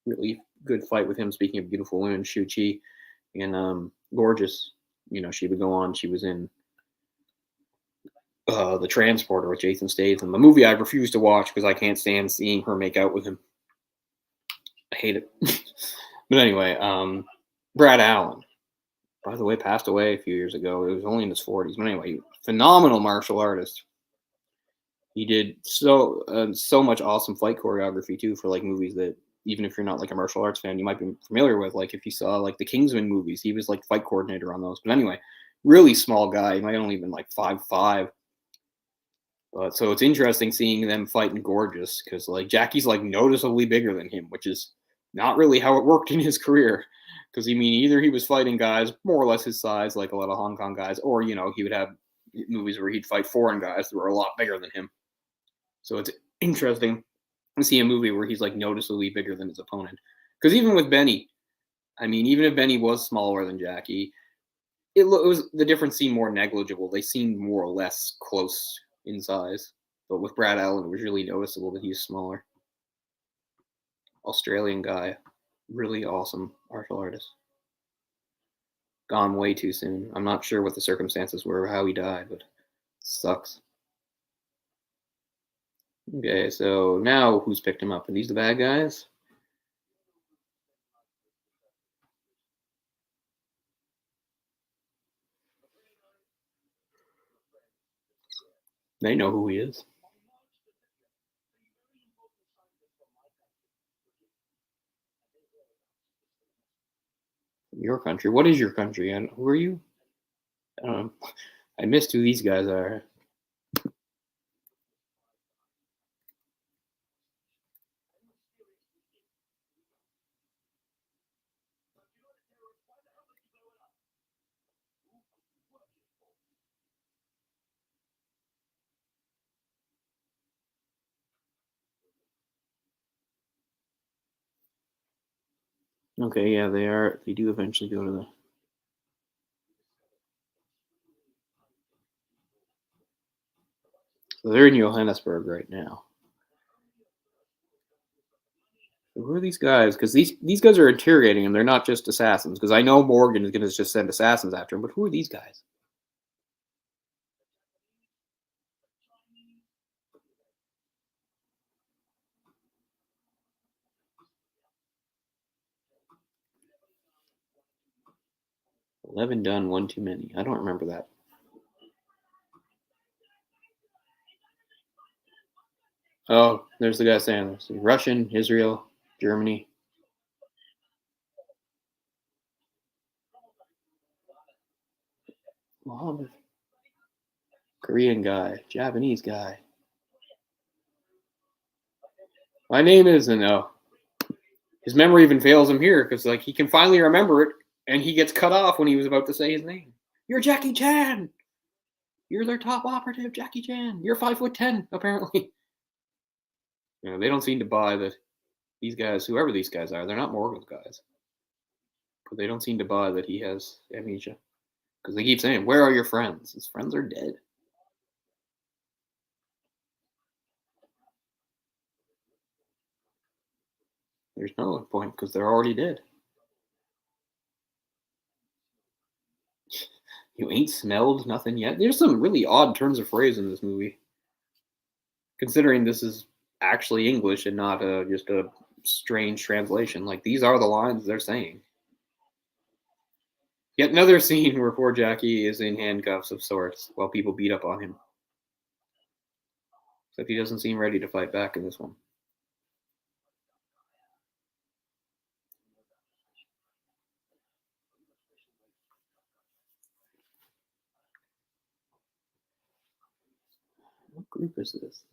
Speaker 1: really good fight with him. Speaking of beautiful women, Shu Chi and Gorgeous. You know, she would go on. She was in the Transporter with Jason Statham, a movie I refuse to watch because I can't stand seeing her make out with him. I hate it. But anyway, Brad Allen, by the way, passed away a few years ago. It was only in his 40s. But anyway, phenomenal martial artist. He did so much awesome fight choreography too for like movies that even if you're not like a martial arts fan, you might be familiar with. Like if you saw like the Kingsman movies, he was like fight coordinator on those. But anyway, really small guy. He might only been like 5'5". But so it's interesting seeing them fighting gorgeous because like Jackie's like noticeably bigger than him, which is not really how it worked in his career. Because I mean, either he was fighting guys more or less his size, like a lot of Hong Kong guys, or he would have movies where he'd fight foreign guys that were a lot bigger than him. So it's interesting to see a movie where he's like noticeably bigger than his opponent. Because even with Benny, I mean, even if Benny was smaller than Jackie, it was the difference seemed more negligible. They seemed more or less close in size. But with Brad Allen, it was really noticeable that he's smaller. Australian guy, really awesome martial artist. Gone way too soon. I'm not sure what the circumstances were or how he died, but it sucks. Okay, so now who's picked him up? Are these the bad guys? They know who he is. Your country. What is your country? And who are you? Um, I missed who these guys are. Okay, yeah, they are. They do eventually go to the. So they're in Johannesburg right now. So who are these guys? Because these guys are interrogating him. They're not just assassins. Because I know Morgan is going to just send assassins after him. But who are these guys? "11 done, one too many." I don't remember that. Oh, there's the guy saying this. Russian, Israel, Germany, Mohammed, Korean guy, Japanese guy. My name is, and his memory even fails him here because like he can finally remember it, and he gets cut off when he was about to say his name. You're Jackie Chan. You're their top operative, Jackie Chan. You're 5'10", apparently. They don't seem to buy that these guys, whoever these guys are, they're not Morgan's guys, but they don't seem to buy that he has amnesia because they keep saying, "Where are your friends?" His friends are dead. There's no point because they're already dead. You ain't smelled nothing yet. There's some really odd turns of phrase in this movie, considering this is actually English and not just a strange translation. Like these are the lines they're saying. Yet another scene where poor Jackie is in handcuffs of sorts while people beat up on him. Except he doesn't seem ready to fight back in this one. What group is this?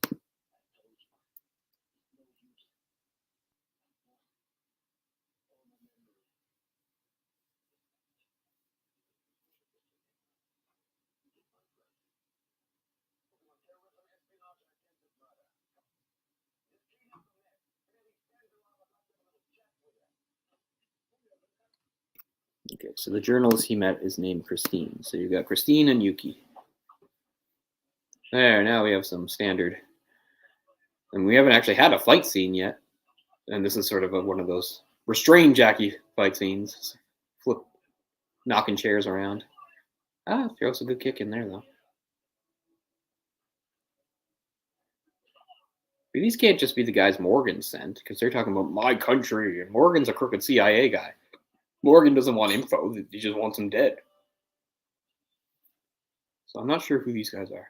Speaker 1: Okay, so the journalist he met is named Christine. So you've got Christine and Yuki. There, now we have some standard. And we haven't actually had a fight scene yet. And this is sort of one of those restrained Jackie fight scenes. Flip, knocking chairs around. Throws a good kick in there, though. But these can't just be the guys Morgan sent, because they're talking about my country, and Morgan's a crooked CIA guy. Morgan doesn't want info, he just wants him dead. So I'm not sure who these guys are.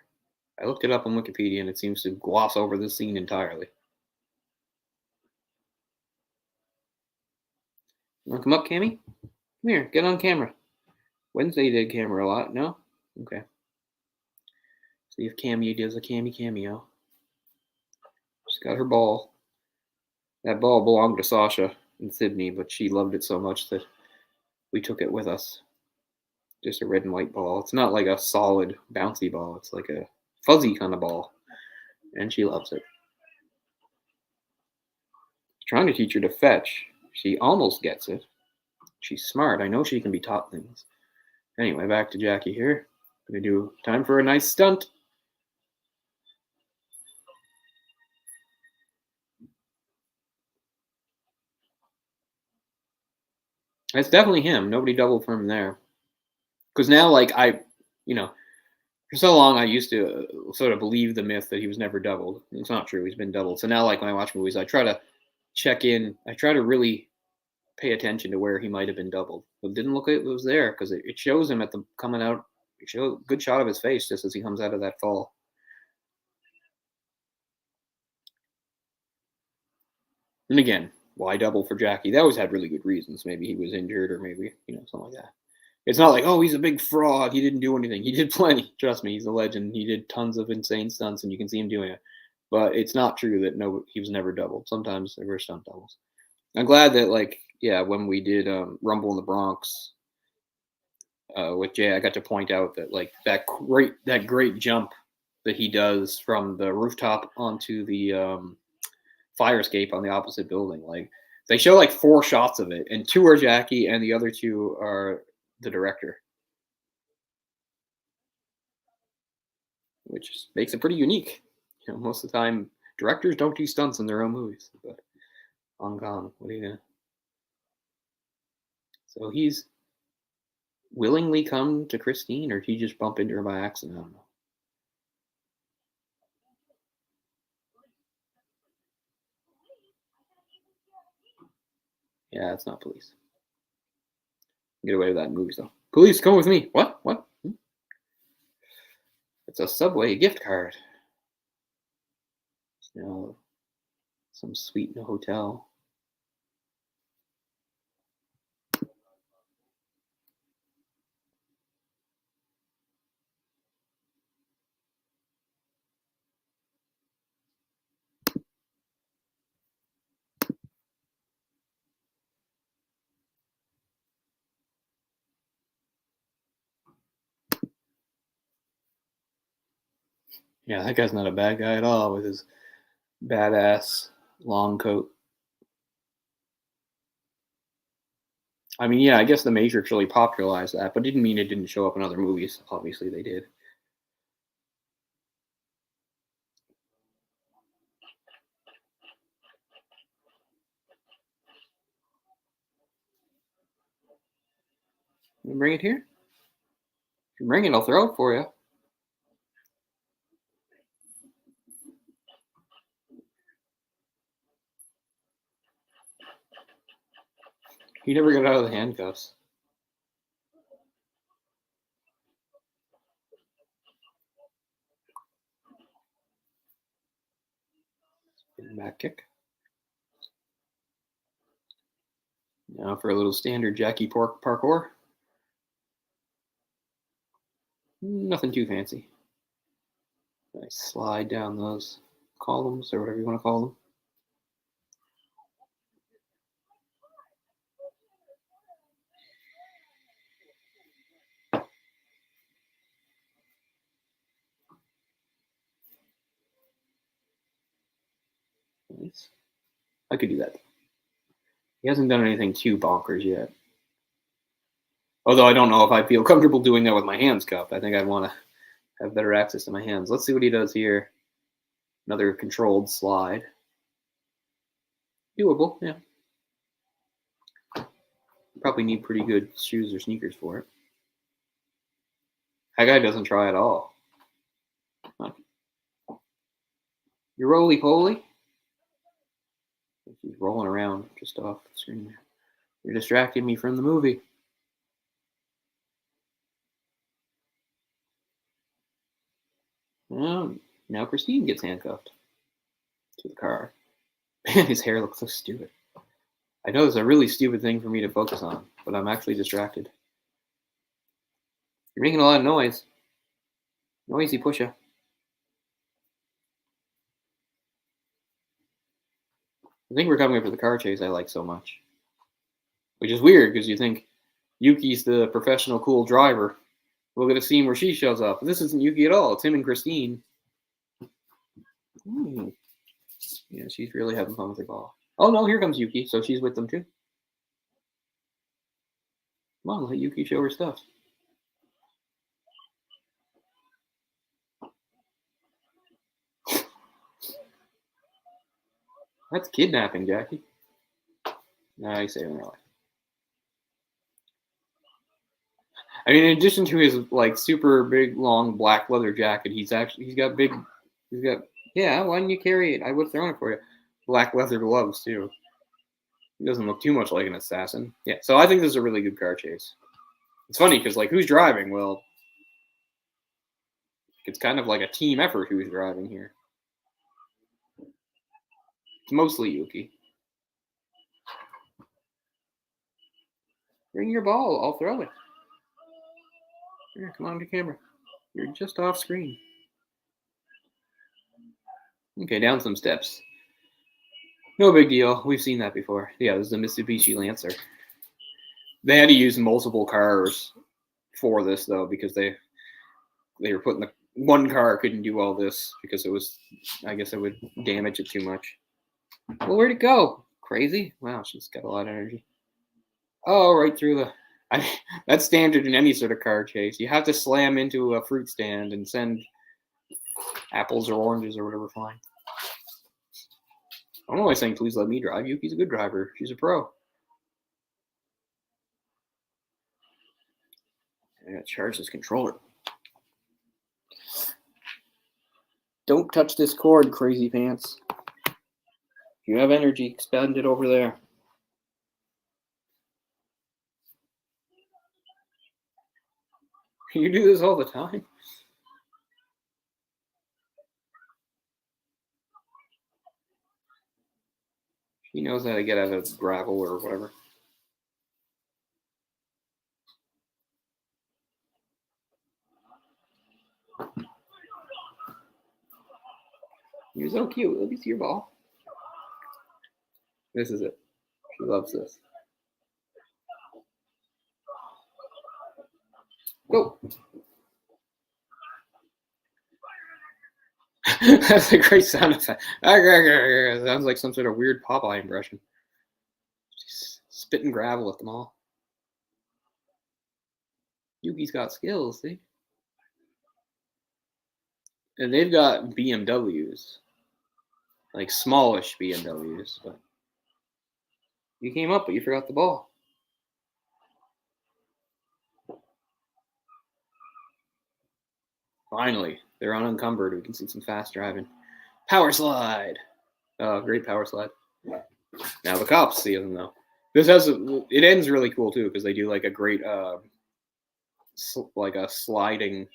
Speaker 1: I looked it up on Wikipedia, and it seems to gloss over this scene entirely. You want to come up, Cammy? Come here, get on camera. Wednesday did camera a lot. No? Okay. See if Cammy does a Cammy cameo. She's got her ball. That ball belonged to Sasha and Sydney, but she loved it so much that we took it with us. Just a red and white ball. It's not like a solid, bouncy ball. It's like a fuzzy kind of ball. And she loves it. Trying to teach her to fetch. She almost gets it. She's smart. I know she can be taught things. Anyway, back to Jackie here. Gonna do time for a nice stunt. It's definitely him. Nobody doubled for him there. Because now, like, for so long I used to sort of believe the myth that he was never doubled. It's not true. He's been doubled. So now, like, when I watch movies, I try to check in. I try to really pay attention to where he might have been doubled. But didn't look like it was there because it shows him at the coming out. It shows good shot of his face just as he comes out of that fall. And again, why double for Jackie? That always had really good reasons. Maybe he was injured or maybe, something like that. It's not like, oh, he's a big fraud. He didn't do anything. He did plenty. Trust me, he's a legend. He did tons of insane stunts, and you can see him doing it. But it's not true that he was never doubled. Sometimes there were stunt doubles. I'm glad that, like, yeah, when we did Rumble in the Bronx with Jay, I got to point out that, like, that great jump that he does from the rooftop onto the fire escape on the opposite building. Like, they show like 4 shots of it, and 2 are Jackie, and the other 2 are the director, which makes it pretty unique. Most of the time, directors don't do stunts in their own movies, but Hong Kong, what are you gonna? So he's willingly come to Christine, or did he just bump into her by accident? I don't know. Yeah, it's not police. Get away with that in movies, though. Police, come with me. What? What? It's a Subway gift card. Some suite in a hotel. Yeah, that guy's not a bad guy at all with his badass long coat. I mean, yeah, I guess The Matrix really popularized that, but didn't mean it didn't show up in other movies. Obviously, they did. You bring it here? If you bring it, I'll throw it for you. He never got out of the handcuffs. Back kick. Now for a little standard Jackie parkour. Nothing too fancy. Nice slide down those columns or whatever you want to call them. Nice. I could do that. He hasn't done anything too bonkers yet. Although I don't know if I feel comfortable doing that with my hands cupped. I think I'd want to have better access to my hands. Let's see what he does here. Another controlled slide. Doable, yeah. Probably need pretty good shoes or sneakers for it. That guy doesn't try at all. Huh. You roly poly? He's rolling around just off the screen there. You're distracting me from the movie. Now Christine gets handcuffed to the car. Man, his hair looks so stupid. I know it's a really stupid thing for me to focus on, but I'm actually distracted. You're making a lot of noise. Noisy pusha. I think we're coming for the car chase I like so much. Which is weird, because you think Yuki's the professional cool driver. We'll get a scene where she shows up. But this isn't Yuki at all. It's him and Christine. Ooh. Yeah, she's really having fun with her ball. Oh no, here comes Yuki, so she's with them too. Come on, let Yuki show her stuff. That's kidnapping, Jackie. Nah, he's saving her life. I mean, in addition to his like super big long black leather jacket, he's got yeah. Why didn't you carry it? I would have thrown it for you. Black leather gloves too. He doesn't look too much like an assassin. Yeah, so I think this is a really good car chase. It's funny because like who's driving? Well, it's kind of like a team effort who's driving here. It's mostly Yuki. Bring your ball. I'll throw it. Here, come on to camera. You're just off screen. Okay, down some steps. No big deal. We've seen that before. Yeah, this is a Mitsubishi Lancer. They had to use multiple cars for this though, because they were putting the one car couldn't do all this because it was, I guess it would damage it too much. Well, where'd it go? Crazy? Wow, she's got a lot of energy. Oh, right through the. That's standard in any sort of car chase. You have to slam into a fruit stand and send apples or oranges or whatever flying. I'm always saying, please let me drive. Yuki's a good driver. She's a pro. I gotta charge this controller. Don't touch this cord, crazy pants. If you have energy, spend it over there. You do this all the time? She knows how to get out of gravel or whatever. You're so cute. Let me see your ball. This is it. She loves this. Go. That's a great sound effect. Sounds like some sort of weird Popeye impression. Just spitting gravel at them all. Yuki's got skills, see? And they've got BMWs. Like smallish BMWs. But you came up, but you forgot the ball. Finally, they're unencumbered. We can see some fast driving. Power slide. Oh, great power slide. Now the cops see them though. It ends really cool too because they do like a great like a sliding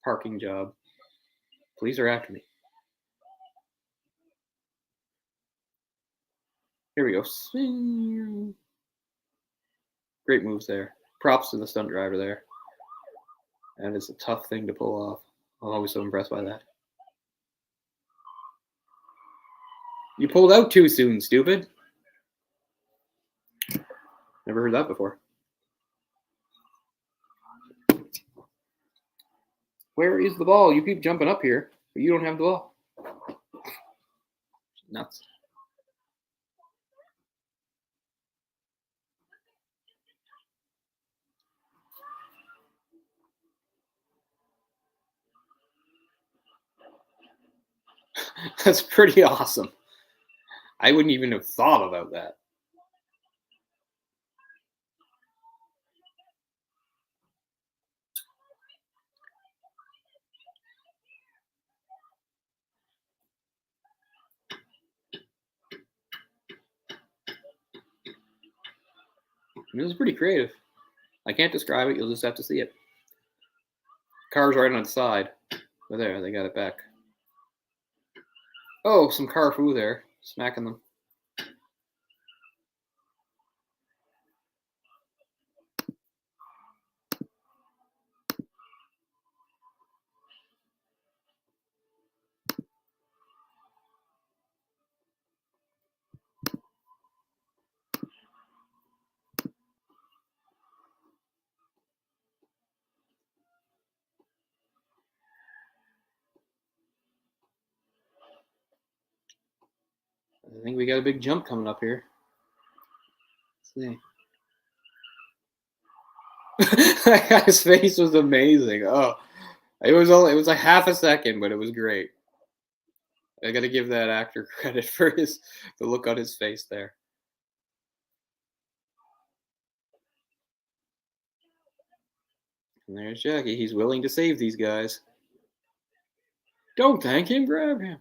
Speaker 1: parking job. Police are after me. Here we go. Swing. Great moves there. Props to the stunt driver there. That is a tough thing to pull off. I'm always so impressed by that. You pulled out too soon, stupid. Never heard that before. Where is the ball? You keep jumping up here, but you don't have the ball. Nuts. That's pretty awesome. I wouldn't even have thought about that. It was pretty creative. I can't describe it. You'll just have to see it. Car's right on the side. But there, they got it back. Oh, some carfu there, smacking them. I think we got a big jump coming up here. Let's see. That guy's face was amazing. Oh, it was like half a second, but it was great. I got to give that actor credit for the look on his face there. And there's Jackie. He's willing to save these guys. Don't thank him. Grab him.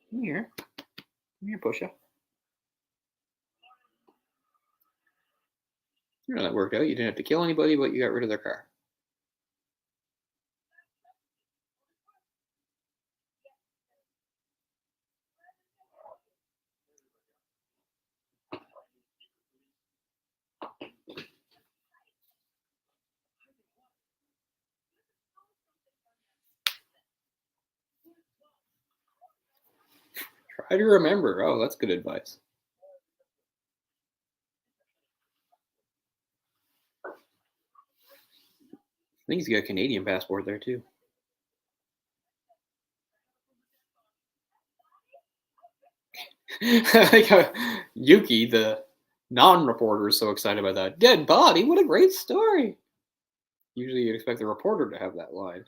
Speaker 1: Come here. Come here, Pusha. You know that worked out. You didn't have to kill anybody, but you got rid of their car. Try to remember. Oh, that's good advice. I think he's got a Canadian passport there too. Yuki, the non-reporter, is so excited about that dead body. What a great story! Usually, you'd expect the reporter to have that line,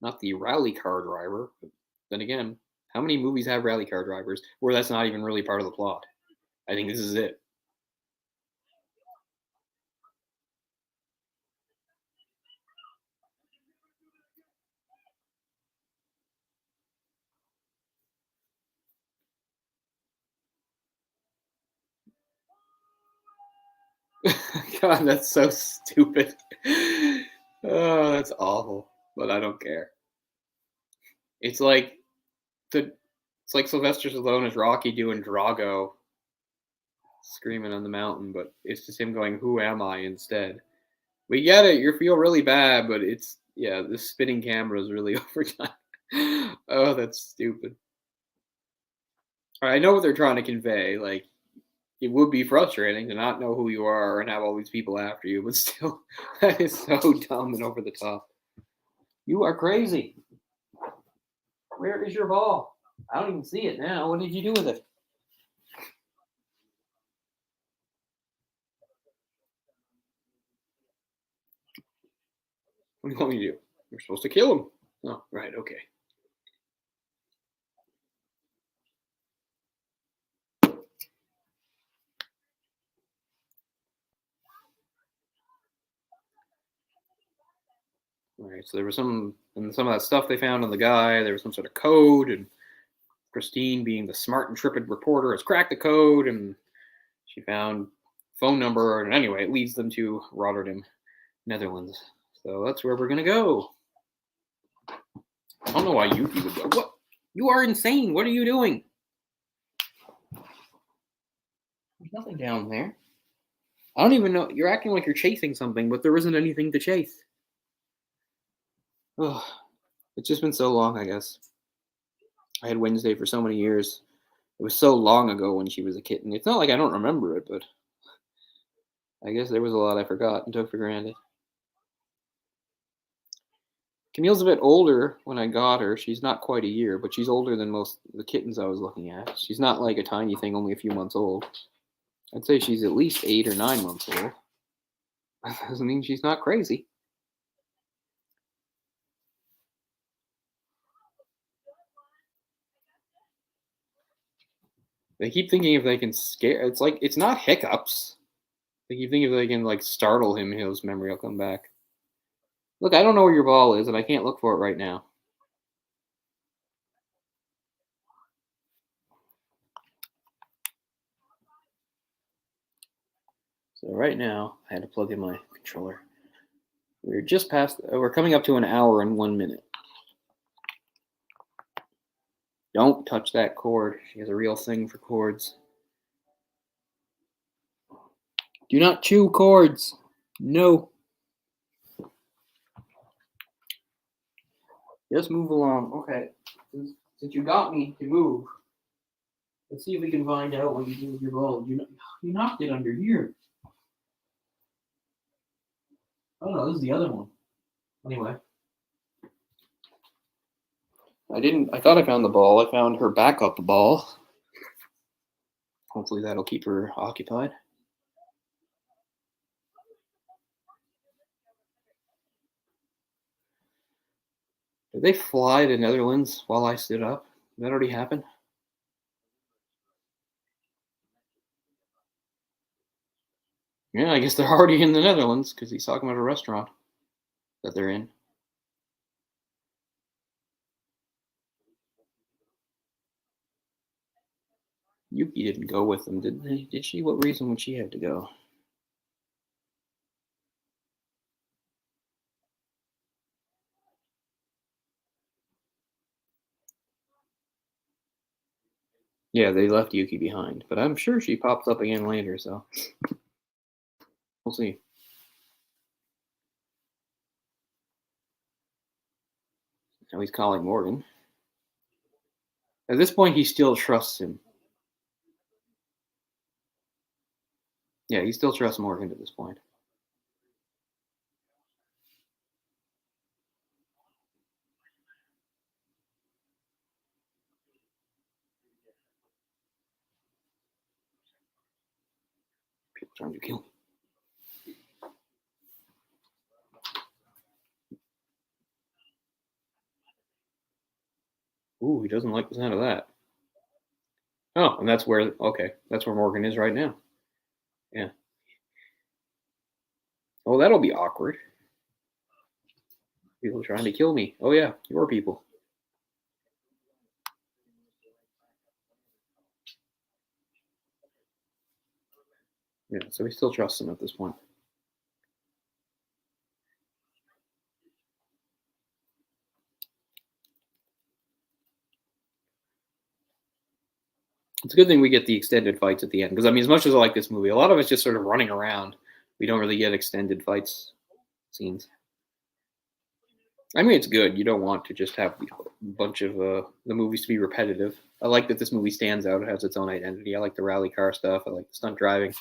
Speaker 1: not the rally car driver. But then again, how many movies have rally car drivers where that's not even really part of the plot? I think this is it. God, that's so stupid. Oh, that's awful. But I don't care. It's like the it's like Sylvester Stallone as Rocky doing Drago screaming on the mountain, but it's just him going, "Who am I?" instead. We get it. You feel really bad, but it's yeah. The spinning camera is really overdone. Oh, that's stupid. I know what they're trying to convey. Like it would be frustrating to not know who you are and have all these people after you, but still, that is so dumb and over the top. You are crazy. Where is your ball? I don't even see it now. What did you do with it? What do you want me to do? You're supposed to kill him. Oh, right. Okay. All right. So there was some of that stuff they found on the guy. There was some sort of code, and Christine, being the smart, intrepid reporter, has cracked the code, and she found phone number. And anyway, it leads them to Rotterdam, Netherlands. So that's where we're gonna go. I don't know why Yuki would go. What? You are insane. What are you doing? There's nothing down there. I don't even know. You're acting like you're chasing something, but there isn't anything to chase. Ugh. It's just been so long, I guess. I had Wednesday for so many years. It was so long ago when she was a kitten. It's not like I don't remember it, but I guess there was a lot I forgot and took for granted. Camille's a bit older when I got her. She's not quite a year, but she's older than most of the kittens I was looking at. She's not like a tiny thing, only a few months old. I'd say she's at least 8 or 9 months old. That doesn't mean she's not crazy. They keep thinking if they can scare. It's like it's not hiccups. They keep thinking if they can like startle him, his memory will come back. Look, I don't know where your ball is, and I can't look for it right now. So right now, I had to plug in my controller. We're just past. We're coming up to an hour and 1 minute. Don't touch that cord. She has a real thing for cords. Do not chew cords. No. Just move along. Okay. Since you got me to move, let's see if we can find out what you do with your ball. You knocked it under here. Oh no, this is the other one. Anyway. I thought I found the ball. I found her backup ball. Hopefully that'll keep her occupied. Did they fly to Netherlands while I stood up? Did that already happen? Yeah, I guess they're already in the Netherlands because he's talking about a restaurant that they're in. Yuki didn't go with them, did they? Did she? What reason would she have to go? Yeah, they left Yuki behind, but I'm sure she pops up again later, so we'll see. Now he's calling Morgan. At this point, he still trusts him. Yeah, he still trusts Morgan at this point. People trying to kill me. Ooh, he doesn't like the sound of that. Oh, and that's where Morgan is right now. Yeah. Oh, that'll be awkward. People trying to kill me. Oh yeah, your people. Yeah, so he still trusts him at this point. It's a good thing we get the extended fights at the end because I mean, as much as I like this movie, a lot of it's just sort of running around. We don't really get extended fights scenes. I mean, it's good. You don't want to just have a bunch of the movies to be repetitive. I like that this movie stands out. It has its own identity. I like the rally car stuff. I like the stunt driving.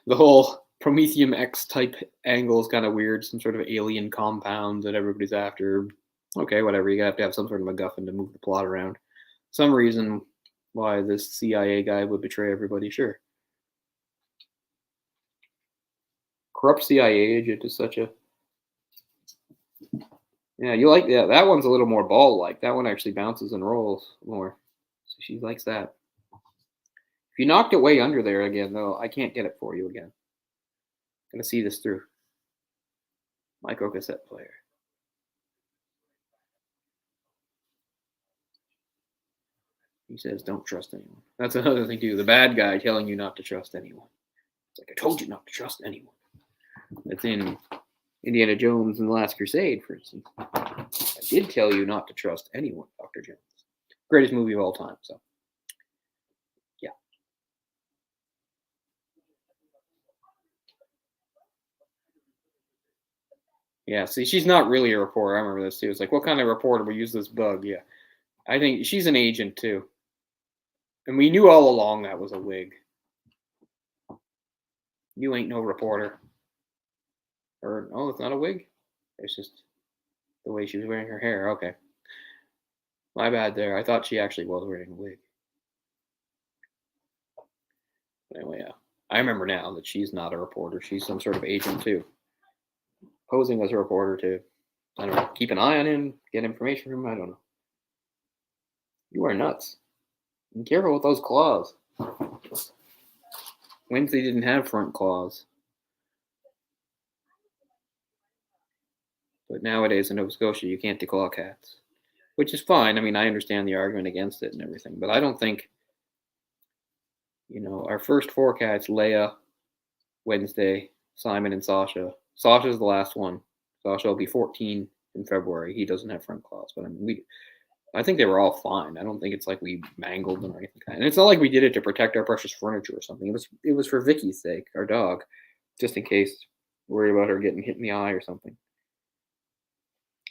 Speaker 1: The whole Prometheum X type angle is kind of weird. Some sort of alien compound that everybody's after. Okay, whatever. You have to have some sort of MacGuffin to move the plot around. Some reason why this CIA guy would betray everybody. Sure. Corrupt CIA agent is such a. Yeah, you like that. That one's a little more ball like. That one actually bounces and rolls more. So she likes that. If you knocked it way under there again, though, I can't get it for you again. Gonna see this through. Micro cassette player. He says, "Don't trust anyone." That's another thing too. The bad guy telling you not to trust anyone. It's like I told you not to trust anyone. That's in Indiana Jones and the Last Crusade, for instance. I did tell you not to trust anyone, Dr. Jones. Greatest movie of all time. So, yeah. Yeah, see, she's not really a reporter. I remember this too. It's like, what kind of reporter will use this bug? Yeah. I think she's an agent too. And we knew all along that was a wig. You ain't no reporter. Or, oh, it's not a wig? It's just the way she was wearing her hair. Okay. My bad there. I thought she actually was wearing a wig. But anyway, yeah. I remember now that she's not a reporter. She's some sort of agent too. Posing as a reporter to, I don't know, keep an eye on him, get information from him. I don't know. You are nuts. Be careful with those claws. Wednesday didn't have front claws. But nowadays in Nova Scotia, you can't declaw cats, which is fine. I mean, I understand the argument against it and everything, but I don't think You know, our first four cats, Leia, Wednesday, Simon, and Sasha. Sasha's the last one. Sasha will be 14 in February. He doesn't have front claws, but I mean, I think they were all fine. I don't think it's like we mangled them or anything. And it's not like we did it to protect our precious furniture or something. It was for Vicky's sake, our dog, just in case, worried about her getting hit in the eye or something.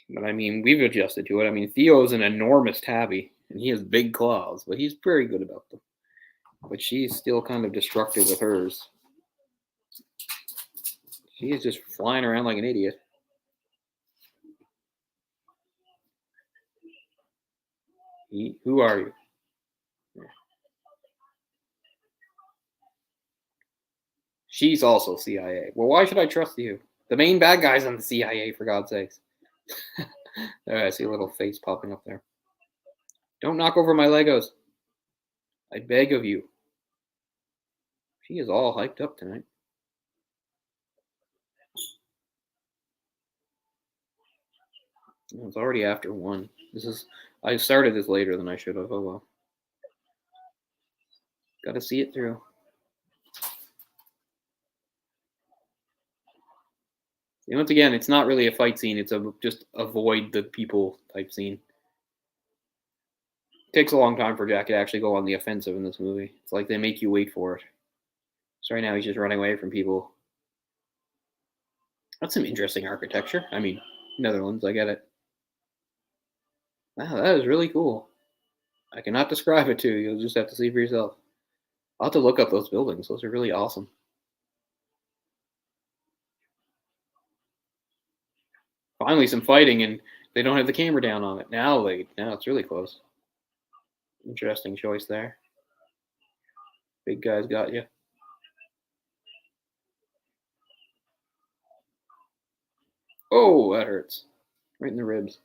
Speaker 1: But I mean, we've adjusted to it. I mean, Theo's an enormous tabby, and he has big claws, but he's very good about them. But she's still kind of destructive with hers. She is just flying around like an idiot. Who are you? She's also CIA. Well, why should I trust you? The main bad guy's on the CIA, for God's sakes. There, I see a little face popping up there. Don't knock over my Legos. I beg of you. She is all hyped up tonight. It's already after 1. I started this later than I should have. Oh well. Gotta see it through. And once again, it's not really a fight scene. It's just avoid the people type scene. It takes a long time for Jack to actually go on the offensive in this movie. It's like they make you wait for it. So right now he's just running away from people. That's some interesting architecture. I mean, Netherlands, I get it. Wow, that is really cool. I cannot describe it to you. You'll just have to see for yourself. I'll have to look up those buildings. Those are really awesome. Finally, some fighting, and they don't have the camera down on it. Now it's really close. Interesting choice there. Big guy's got you. Oh, that hurts. Right in the ribs.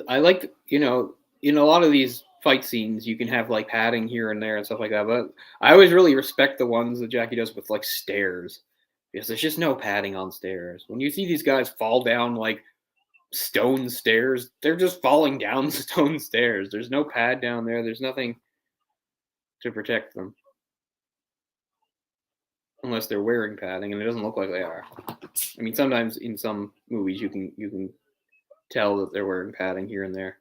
Speaker 1: I like, in a lot of these fight scenes, you can have like padding here and there and stuff like that. But I always really respect the ones that Jackie does with like stairs because there's just no padding on stairs. When you see these guys fall down like stone stairs, they're just falling down stone stairs. There's no pad down there. There's nothing to protect them unless they're wearing padding, and it doesn't look like they are. I mean, sometimes in some movies you can tell that they're wearing padding here and there.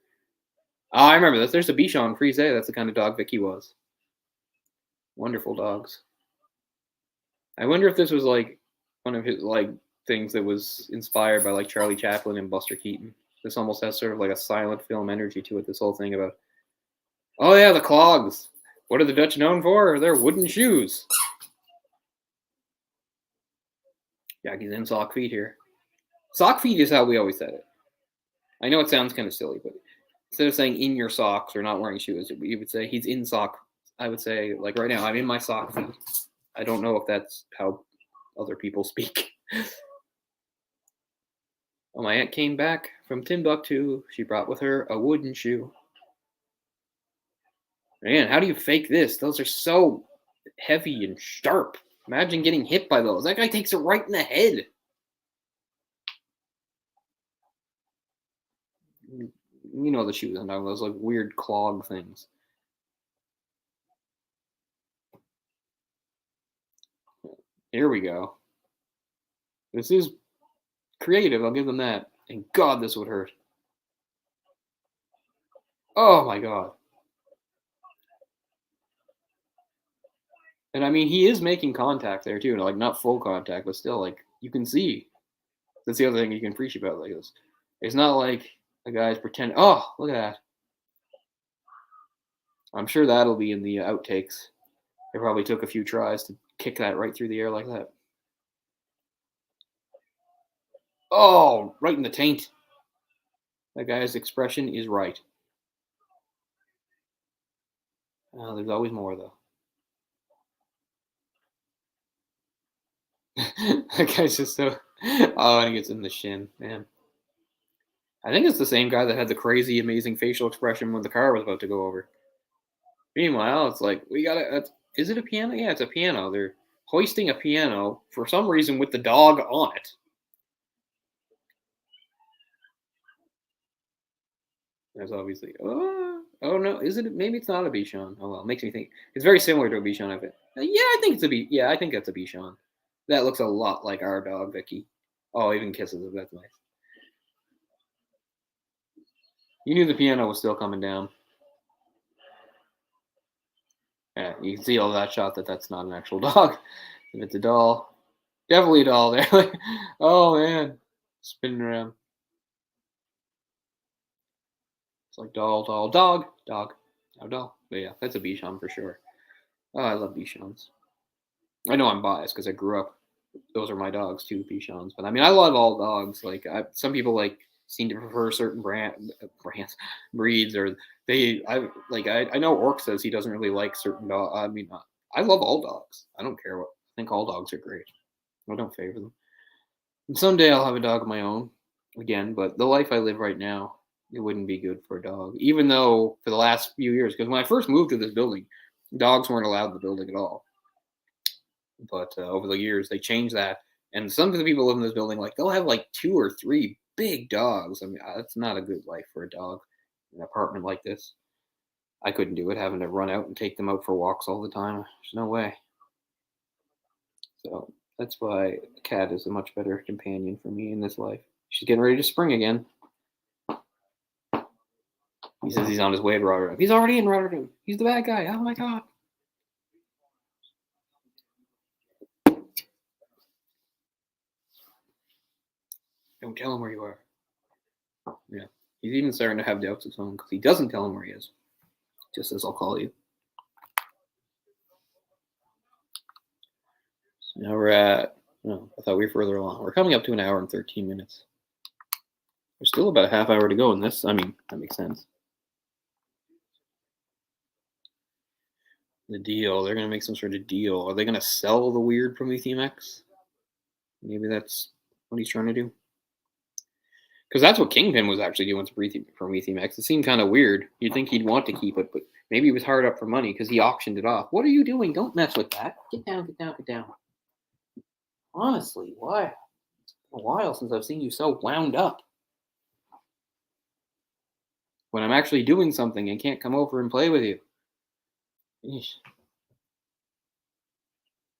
Speaker 1: Oh, I remember this. There's a Bichon Frise. That's the kind of dog Vicky was. Wonderful dogs. I wonder if this was like one of his like things that was inspired by like Charlie Chaplin and Buster Keaton. This almost has sort of like a silent film energy to it. This whole thing about, oh yeah, the clogs. What are the Dutch known for? Their wooden shoes. Jackie's in sock feet here. Sock feet is how we always said it. I know it sounds kind of silly, but instead of saying in your socks or not wearing shoes, we would say he's in sock. I would say, like right now, I'm in my sock feet. I don't know if that's how other people speak. Oh, my aunt came back from Timbuktu. She brought with her a wooden shoe. Man, how do you fake this? Those are so heavy and sharp. Imagine getting hit by those. That guy takes it right in the head. You know the shoes I'm talking about, those like weird clog things. Here we go. This is creative, I'll give them that. And God, this would hurt. Oh my God. And I mean, he is making contact there too, like not full contact, but still, like you can see. That's the other thing you can appreciate about like this. It's not like the guy's pretending. Oh, look at that. I'm sure that'll be in the outtakes. They probably took a few tries to kick that right through the air like that. Oh, right in the taint. That guy's expression is right. Oh, there's always more though. That guy's just so. Oh, and he gets in the shin, man. I think it's the same guy that had the crazy, amazing facial expression when the car was about to go over. Meanwhile, it's like we got to. Is it a piano? Yeah, it's a piano. They're hoisting a piano for some reason with the dog on it. There's obviously, oh no, is it? Maybe it's not a Bichon. Oh well, it makes me think it's very similar to a Bichon. I think. Yeah, I think it's a B. Yeah, I think that's a Bichon. That looks a lot like our dog Vicky. Oh, even kisses it. That's nice. You knew the piano was still coming down. Yeah, you can see all that shot that that's not an actual dog. If it's a doll, definitely a doll there. Like, oh man, spinning around. It's like doll, doll, dog, dog, no doll. But yeah, that's a Bichon for sure. Oh, I love Bichons. I know I'm biased because I grew up. Those are my dogs too, Bichons. But I mean, I love all dogs. Like some people like seem to prefer certain brands, breeds, or they. I know Orc says he doesn't really like certain dogs. I mean, I love all dogs. I don't care what. I think all dogs are great. I don't favor them. And someday I'll have a dog of my own again. But the life I live right now, it wouldn't be good for a dog. Even though for the last few years, because when I first moved to this building, dogs weren't allowed in the building at all. But over the years, they changed that. And some of the people live in this building, like they'll have like 2 or 3 big dogs. I mean, that's not a good life for a dog in an apartment like this. I couldn't do it, having to run out and take them out for walks all the time. There's no way. So that's why a cat is a much better companion for me in this life. She's getting ready to spring again. He says he's on his way to Rotterdam. He's already in Rotterdam. He's the bad guy. Oh my god. Don't tell him where you are. Yeah. He's even starting to have doubts of his own because he doesn't tell him where he is. Just says, I'll call you. So now we're at, oh, I thought we were further along. We're coming up to an hour and 13 minutes. There's still about a half hour to go in this. I mean, that makes sense. The deal. They're going to make some sort of deal. Are they going to sell the weird Prometheum X? Maybe that's what he's trying to do. Because that's what Kingpin was actually doing to Prometheum X. It seemed kind of weird. You'd think he'd want to keep it, but maybe he was hard up for money because he auctioned it off. What are you doing? Don't mess with that. Get down, get down, get down. Honestly, why? It's been a while since I've seen you so wound up. When I'm actually doing something and can't come over and play with you. Eesh.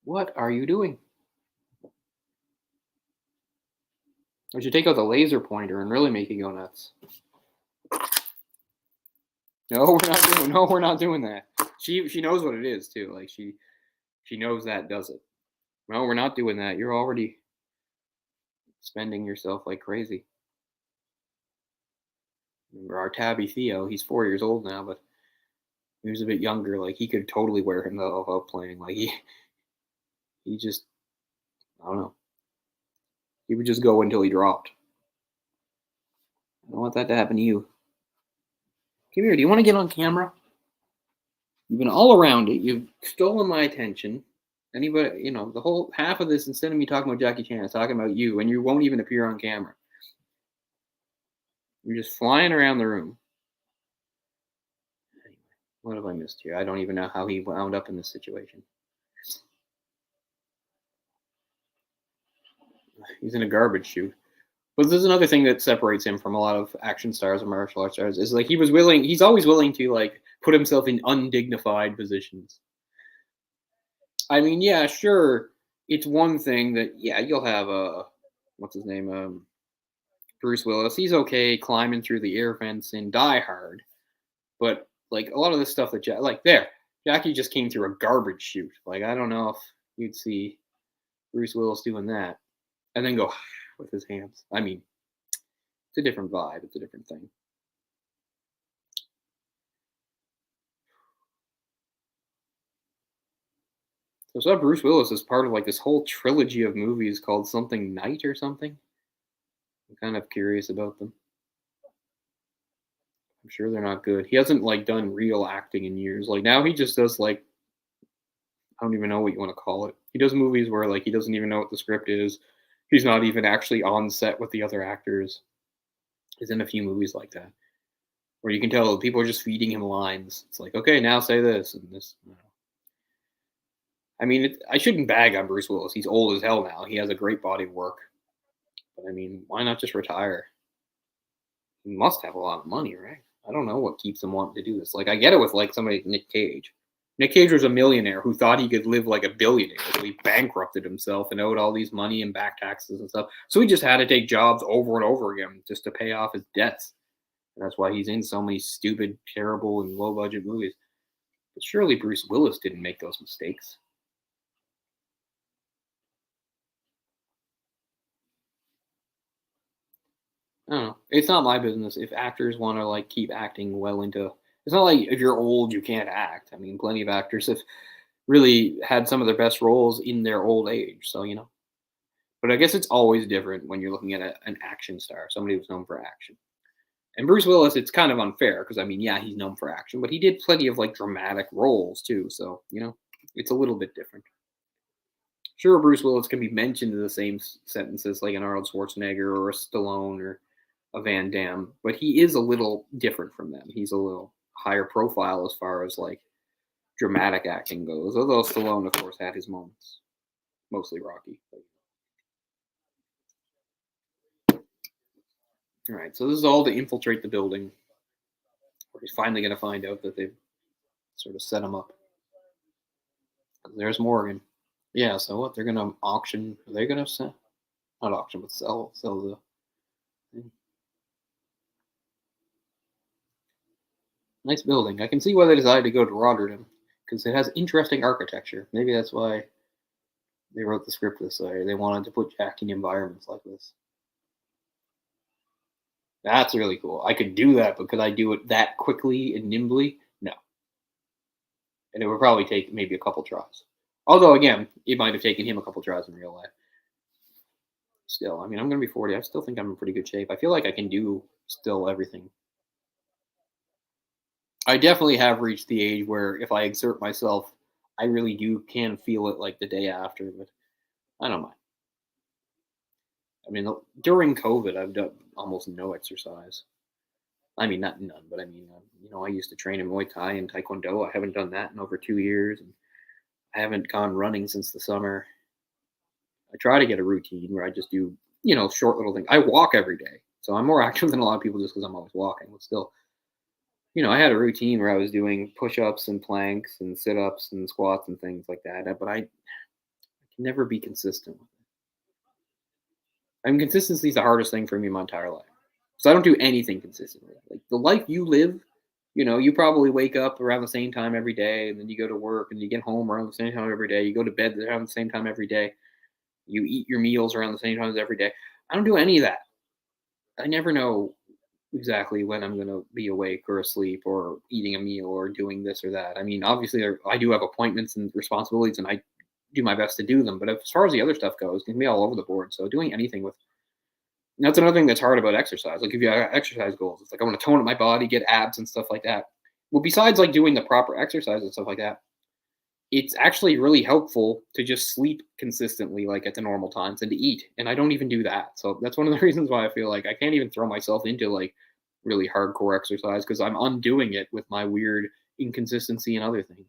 Speaker 1: What are you doing? I should take out the laser pointer and really make you go nuts. No, we're not doing that. She knows what it is too. Like she knows that does it. No, we're not doing that. You're already spending yourself like crazy. Remember our tabby Theo, he's 4 years old now, but he was a bit younger. Like he could totally wear himself out playing. Like he just, I don't know. He would just go until he dropped. I don't want that to happen to you. Come here. Do you want to get on camera? You've been all around it. You've stolen my attention. Anybody, the whole half of this, instead of me talking about Jackie Chan, is talking about you, and you won't even appear on camera. You're just flying around the room. Anyway, what have I missed here? I don't even know how he wound up in this situation. He's in a garbage chute. But there's another thing that separates him from a lot of action stars and martial arts stars is like he's always willing to like put himself in undignified positions. I mean, yeah, sure. It's one thing that, yeah, you'll have what's his name? Bruce Willis. He's okay climbing through the air vents in Die Hard. But like a lot of the stuff that Jackie just came through a garbage chute. Like I don't know if you'd see Bruce Willis doing that. And then go with his hands. I mean, it's a different vibe. It's a different thing. So I saw Bruce Willis as part of like this whole trilogy of movies called something Night or something. I'm kind of curious about them. I'm sure they're not good. He hasn't like done real acting in years. Like now he just does like I don't even know what you want to call it. He does movies where like he doesn't even know what the script is. He's not even actually on set with the other actors. He's in a few movies like that. Where you can tell people are just feeding him lines. It's like, okay, now say this and this. I mean, I shouldn't bag on Bruce Willis. He's old as hell now. He has a great body of work. But I mean, why not just retire? He must have a lot of money, right? I don't know what keeps him wanting to do this. Like, I get it with like somebody like Nick Cage. Nick Cage was a millionaire who thought he could live like a billionaire. So he bankrupted himself and owed all these money and back taxes and stuff. So he just had to take jobs over and over again just to pay off his debts. And that's why he's in so many stupid, terrible, and low budget movies. But surely Bruce Willis didn't make those mistakes. I don't know. It's not my business if actors want to like keep acting well into. It's not like if you're old you can't act. I mean, plenty of actors have really had some of their best roles in their old age. So but I guess it's always different when you're looking at an action star, somebody who's known for action. And Bruce Willis, it's kind of unfair because I mean, yeah, he's known for action, but he did plenty of like dramatic roles too. So it's a little bit different. Sure, Bruce Willis can be mentioned in the same sentences like an Arnold Schwarzenegger or a Stallone or a Van Damme, but he is a little different from them. He's a little higher profile as far as like dramatic acting goes. Although Stallone, of course, had his moments, mostly Rocky. All right, so this is all to infiltrate the building. Where he's finally going to find out that they've sort of set him up. There's Morgan. Yeah, so what? They're going to auction. Are they going to sell? Not auction, but sell the thing. Nice building. I can see why they decided to go to Rotterdam because it has interesting architecture. Maybe that's why they wrote the script this way. They wanted to put Jack in environments like this. That's really cool. I could do that, but could I do it that quickly and nimbly? No. And it would probably take maybe a couple tries. Although, again, it might have taken him a couple tries in real life. Still, I mean, I'm going to be 40. I still think I'm in pretty good shape. I feel like I can do still everything. I definitely have reached the age where if I exert myself, I really can feel it like the day after, but I don't mind. I mean, during COVID, I've done almost no exercise. I mean, not none, but I mean, I used to train in Muay Thai and Taekwondo. I haven't done that in over 2 years, and I haven't gone running since the summer. I try to get a routine where I just do, short little things. I walk every day, so I'm more active than a lot of people just because I'm always walking. But still, I had a routine where I was doing push-ups and planks and sit-ups and squats and things like that. But I can never be consistent with it. I mean, consistency is the hardest thing for me my entire life because I don't do anything consistently. Like the life you live, you probably wake up around the same time every day, and then you go to work, and you get home around the same time every day. You go to bed around the same time every day. You eat your meals around the same times every day. I don't do any of that. I never know exactly when I'm going to be awake or asleep or eating a meal or doing this or that. I mean, obviously, I do have appointments and responsibilities, and I do my best to do them. But as far as the other stuff goes, it can be all over the board. So doing anything with that's another thing that's hard about exercise. Like if you have exercise goals, it's like I want to tone up my body, get abs and stuff like that. Well, besides like doing the proper exercise and stuff like that, it's actually really helpful to just sleep consistently, like at the normal times, and to eat. And I don't even do that. So that's one of the reasons why I feel like I can't even throw myself into like really hardcore exercise because I'm undoing it with my weird inconsistency and other things.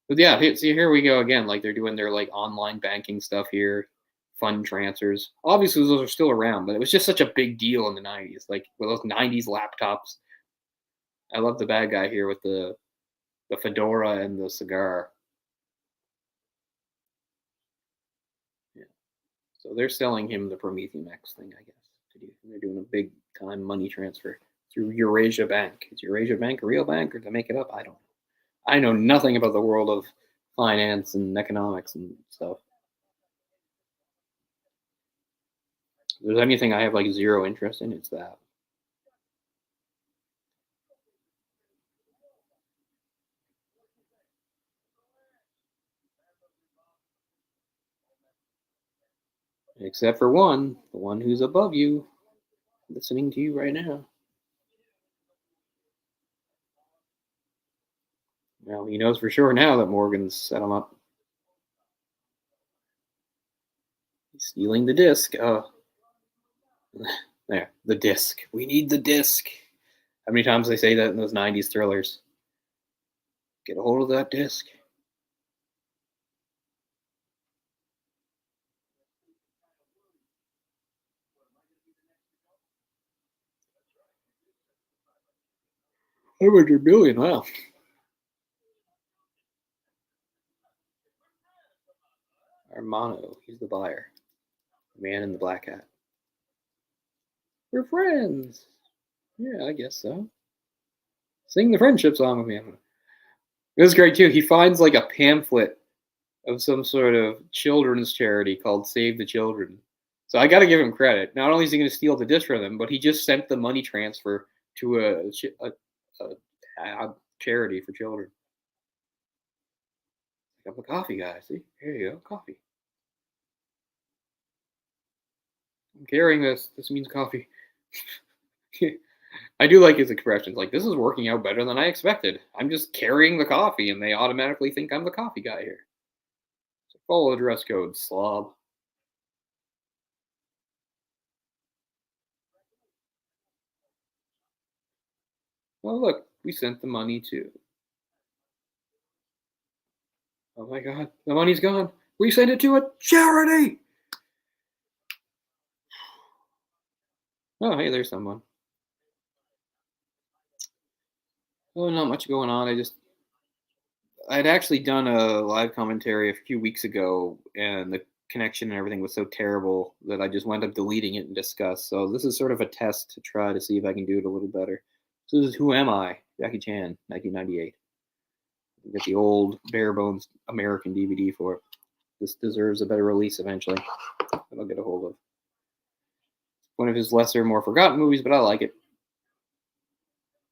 Speaker 1: But yeah, see, here we go again. Like they're doing their like online banking stuff here, fund transfers. Obviously, those are still around, but it was just such a big deal in the '90s. Like with those '90s laptops. I love the bad guy here with the fedora and the cigar. Yeah. So they're selling him the Prometheum X thing, I guess. To do. They're doing a big time money transfer through Eurasia Bank. Is Eurasia Bank a real bank or to make it up? I don't know. I know nothing about the world of finance and economics and stuff. If there's anything I have like zero interest in, it's that. Except for one, the one who's above you, listening to you right now. Well, he knows for sure now that Morgan's set him up. He's stealing the disc. There, the disc. We need the disc. How many times they say that in those '90s thrillers? Get a hold of that disc. $500 million. Wow. Armano, he's the buyer. Man in the black hat. We're friends. Yeah, I guess so. Sing the friendship song with me. It was great too. He finds like a pamphlet of some sort of children's charity called Save the Children. So I got to give him credit. Not only is he going to steal the disc from them, but he just sent the money transfer to a charity for children. Cup of coffee, guys. See, here you go, coffee. I'm carrying this. This means coffee. I do like his expressions. Like, this is working out better than I expected. I'm just carrying the coffee, and they automatically think I'm the coffee guy here. So follow the dress code, slob. Oh, look, we sent the money too. Oh my god, the money's gone. We sent it to a charity. Oh, hey, there's someone. Oh, not much going on. I'd actually done a live commentary a few weeks ago, and the connection and everything was so terrible that I just wound up deleting it and discuss. So this is sort of a test to try to see if I can do it a little better. So this is Who Am I? Jackie Chan, 1998. You get the old bare bones American DVD for it. This deserves a better release eventually. That I'll get a hold of. One of his lesser, more forgotten movies, but I like it.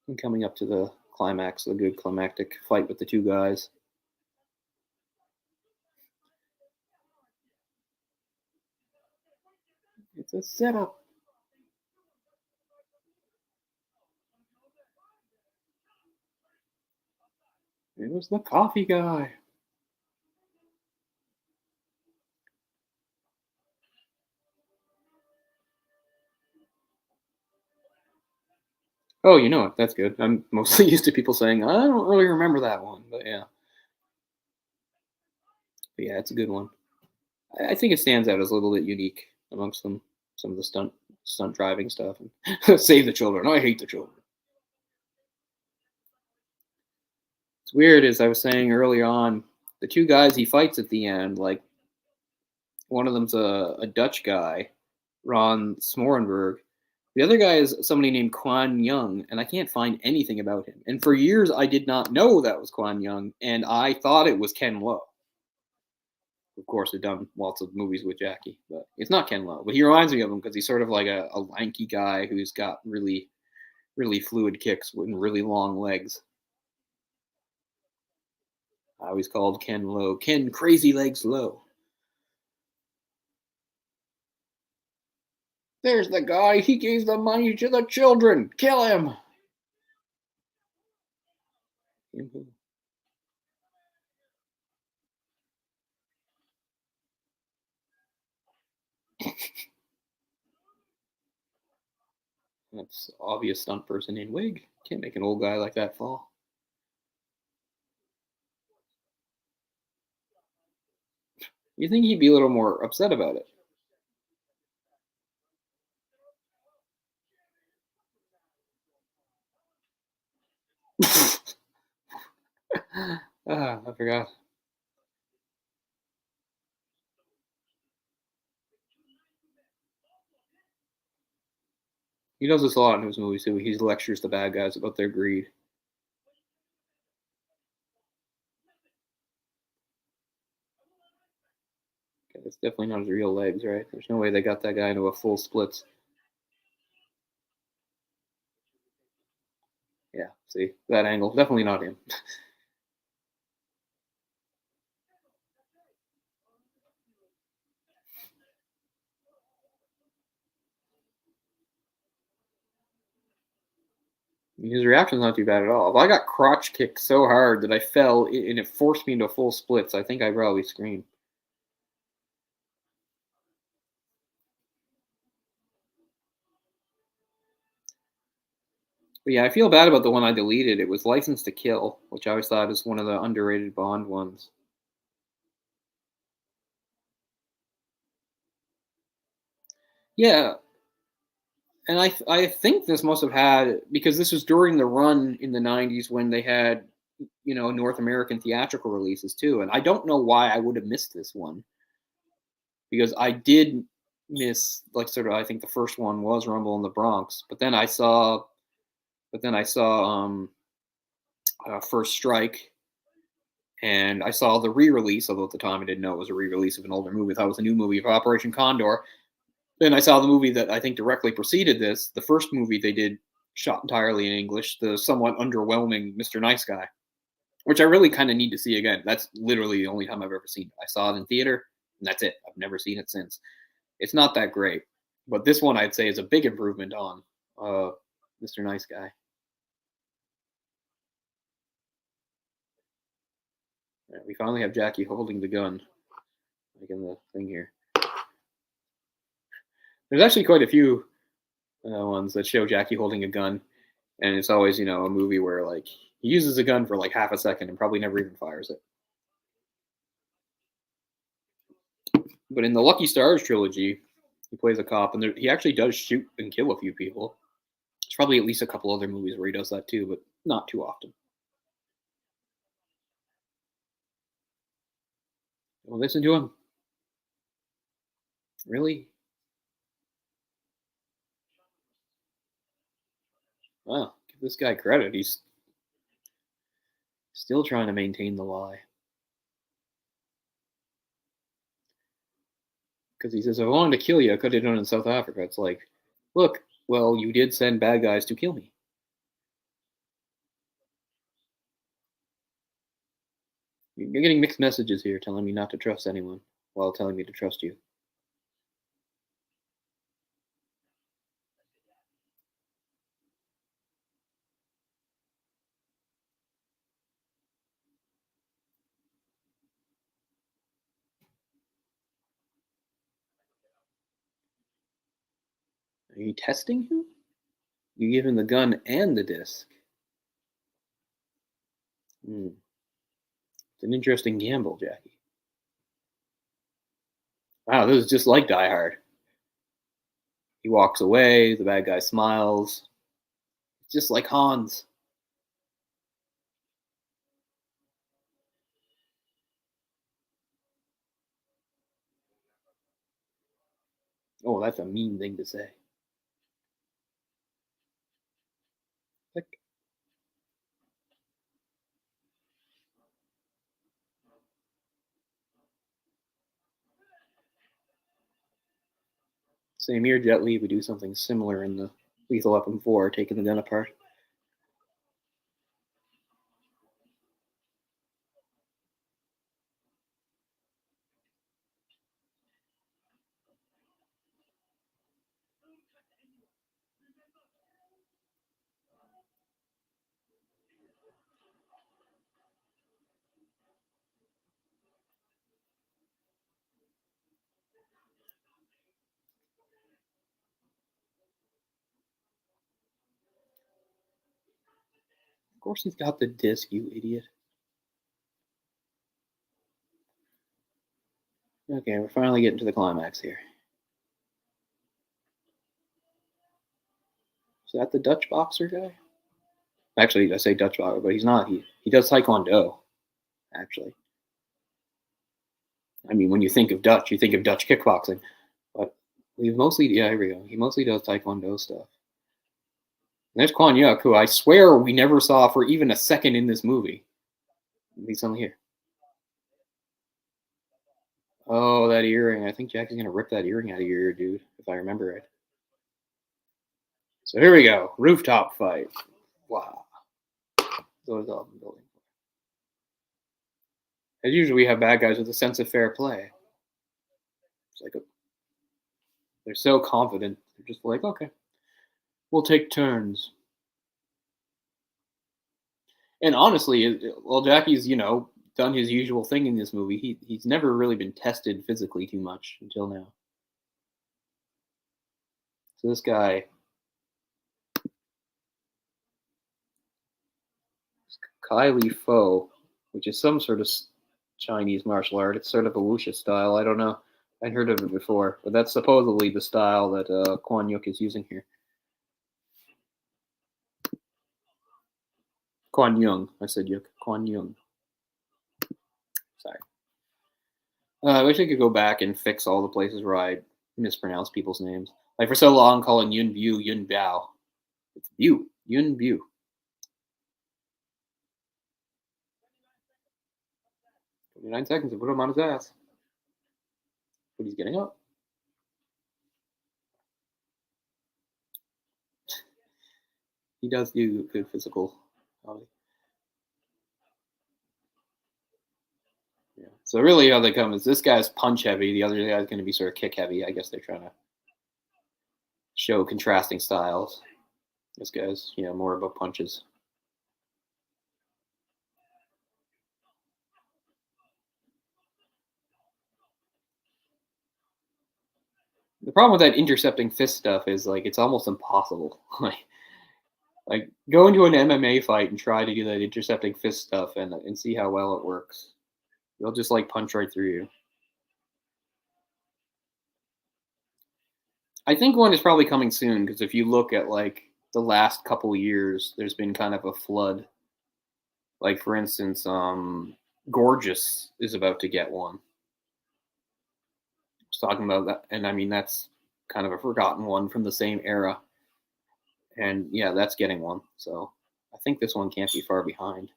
Speaker 1: And coming up to the climax, the good climactic fight with the two guys. It's a setup. It was the coffee guy. Oh, you know it. That's good. I'm mostly used to people saying, I don't really remember that one. But yeah. But yeah, it's a good one. I think it stands out as a little bit unique amongst them. Some of the stunt driving stuff. And save the children. I hate the children. It's weird, as I was saying earlier on, the two guys he fights at the end, like one of them's a Dutch guy, Ron Smorenberg. The other guy is somebody named Quan Young, and I can't find anything about him. And for years, I did not know that was Quan Young, and I thought it was Ken Lo. Of course, I've done lots of movies with Jackie, but it's not Ken Lo. But he reminds me of him because he's sort of like a lanky guy who's got really, really fluid kicks and really long legs. I always called Ken Lo Ken Crazy Legs Low. There's the guy. He gave the money to the children. Kill him. That's obvious stunt person in wig. Can't make an old guy like that fall. You think he'd be a little more upset about it? I forgot. He does this a lot in his movies too. He lectures the bad guys about their greed. Okay, that's definitely not his real legs, right? There's no way they got that guy into a full splits. Yeah, see that angle, definitely not him. His reaction's not too bad at all. If I got crotch kicked so hard that I fell and it forced me into full splits, I think I probably screamed. But yeah, I feel bad about the one I deleted. It was License to Kill, which I always thought is one of the underrated Bond ones. Yeah, And I think this must have had, because this was during the run in the '90s when they had, North American theatrical releases too. And I don't know why I would have missed this one, because I did miss, like, sort of, I think the first one was Rumble in the Bronx, but then I saw First Strike, and I saw the re-release. Although at the time I didn't know it was a re-release of an older movie. I thought it was a new movie of Operation Condor. Then I saw the movie that I think directly preceded this, the first movie they did, shot entirely in English, the somewhat underwhelming Mr. Nice Guy, which I really kind of need to see again. That's literally the only time I've ever seen it. I saw it in theater, and that's it. I've never seen it since. It's not that great, but this one I'd say is a big improvement on Mr. Nice Guy. Right, we finally have Jackie holding the gun, like in the thing here. There's actually quite a few ones that show Jackie holding a gun, and it's always, a movie where, like, he uses a gun for like half a second and probably never even fires it. But in the Lucky Stars trilogy, he plays a cop, and he actually does shoot and kill a few people. There's probably at least a couple other movies where he does that too, but not too often. Well, listen to him. Really? Wow, give this guy credit. He's still trying to maintain the lie. Because he says, if I wanted to kill you, I could have done it in South Africa. It's like, look, well, you did send bad guys to kill me. You're getting mixed messages here telling me not to trust anyone while telling me to trust you. Are you testing him? You give him the gun and the disc. Hmm. It's an interesting gamble, Jackie. Wow, this is just like Die Hard. He walks away, the bad guy smiles. It's just like Hans. Oh, that's a mean thing to say. Like, same here, Jet Li would do something similar in the Lethal Weapon 4, taking the gun apart. Of course he's got the disc, you idiot. Okay, we're finally getting to the climax here. Is that the Dutch boxer guy? Actually, I say Dutch boxer, but he's not. He does Taekwondo, actually. I mean, when you think of Dutch, you think of Dutch kickboxing. But we mostly, yeah, here we go. He mostly does Taekwondo stuff. And there's Kwon Yuk, who I swear we never saw for even a second in this movie. He's only here. Oh, that earring. I think Jackie's going to rip that earring out of your ear, dude, if I remember right. So here we go. Rooftop fight. Wow. Those all been building. As usual, we have bad guys with a sense of fair play. It's like they're so confident. They're just like, okay, we'll take turns. And honestly, while Jackie's, done his usual thing in this movie, he's never really been tested physically too much until now. So this guy, Kai Li Fo, which is some sort of Chinese martial art. It's sort of a wuxia style. I don't know. I'd heard of it before, but that's supposedly the style that Kwon Yuk is using here. Kwan Young. I said Yuk. Kwan Young. Sorry. I wish I could go back and fix all the places where I mispronounce people's names. Like for so long, calling Yun Bu Yun Biao. It's Bu. Yun Bu. 29 seconds to put him on his ass. But he's getting up. He does do good physical. Yeah. So really, how they come is this guy's punch heavy. The other guy's going to be sort of kick heavy. I guess they're trying to show contrasting styles. This guy's, more about punches. The problem with that intercepting fist stuff is like it's almost impossible. like go into an MMA fight and try to do that intercepting fist stuff and see how well it works. They'll just like punch right through you. I think one is probably coming soon because if you look at like the last couple years, there's been kind of a flood. Like for instance, Gorgeous is about to get one. I was talking about that, and I mean that's kind of a forgotten one from the same era. And yeah, that's getting one. So I think this one can't be far behind.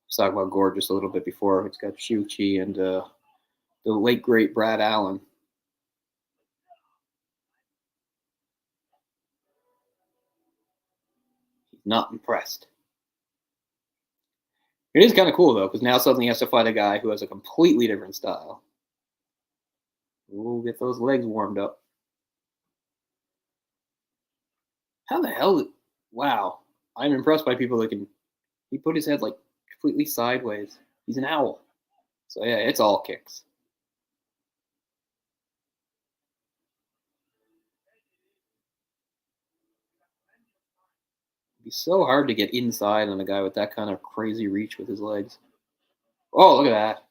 Speaker 1: Let's talk about Gorgeous a little bit before. It's got Shu Chi and the late great Brad Allen. He's not impressed. It is kind of cool though, because now suddenly he has to fight a guy who has a completely different style. We'll get those legs warmed up. How the hell? Wow, I'm impressed by people that can. He put his head like completely sideways. He's an owl. So yeah, it's all kicks. It'd be so hard to get inside on a guy with that kind of crazy reach with his legs. Oh, look at that.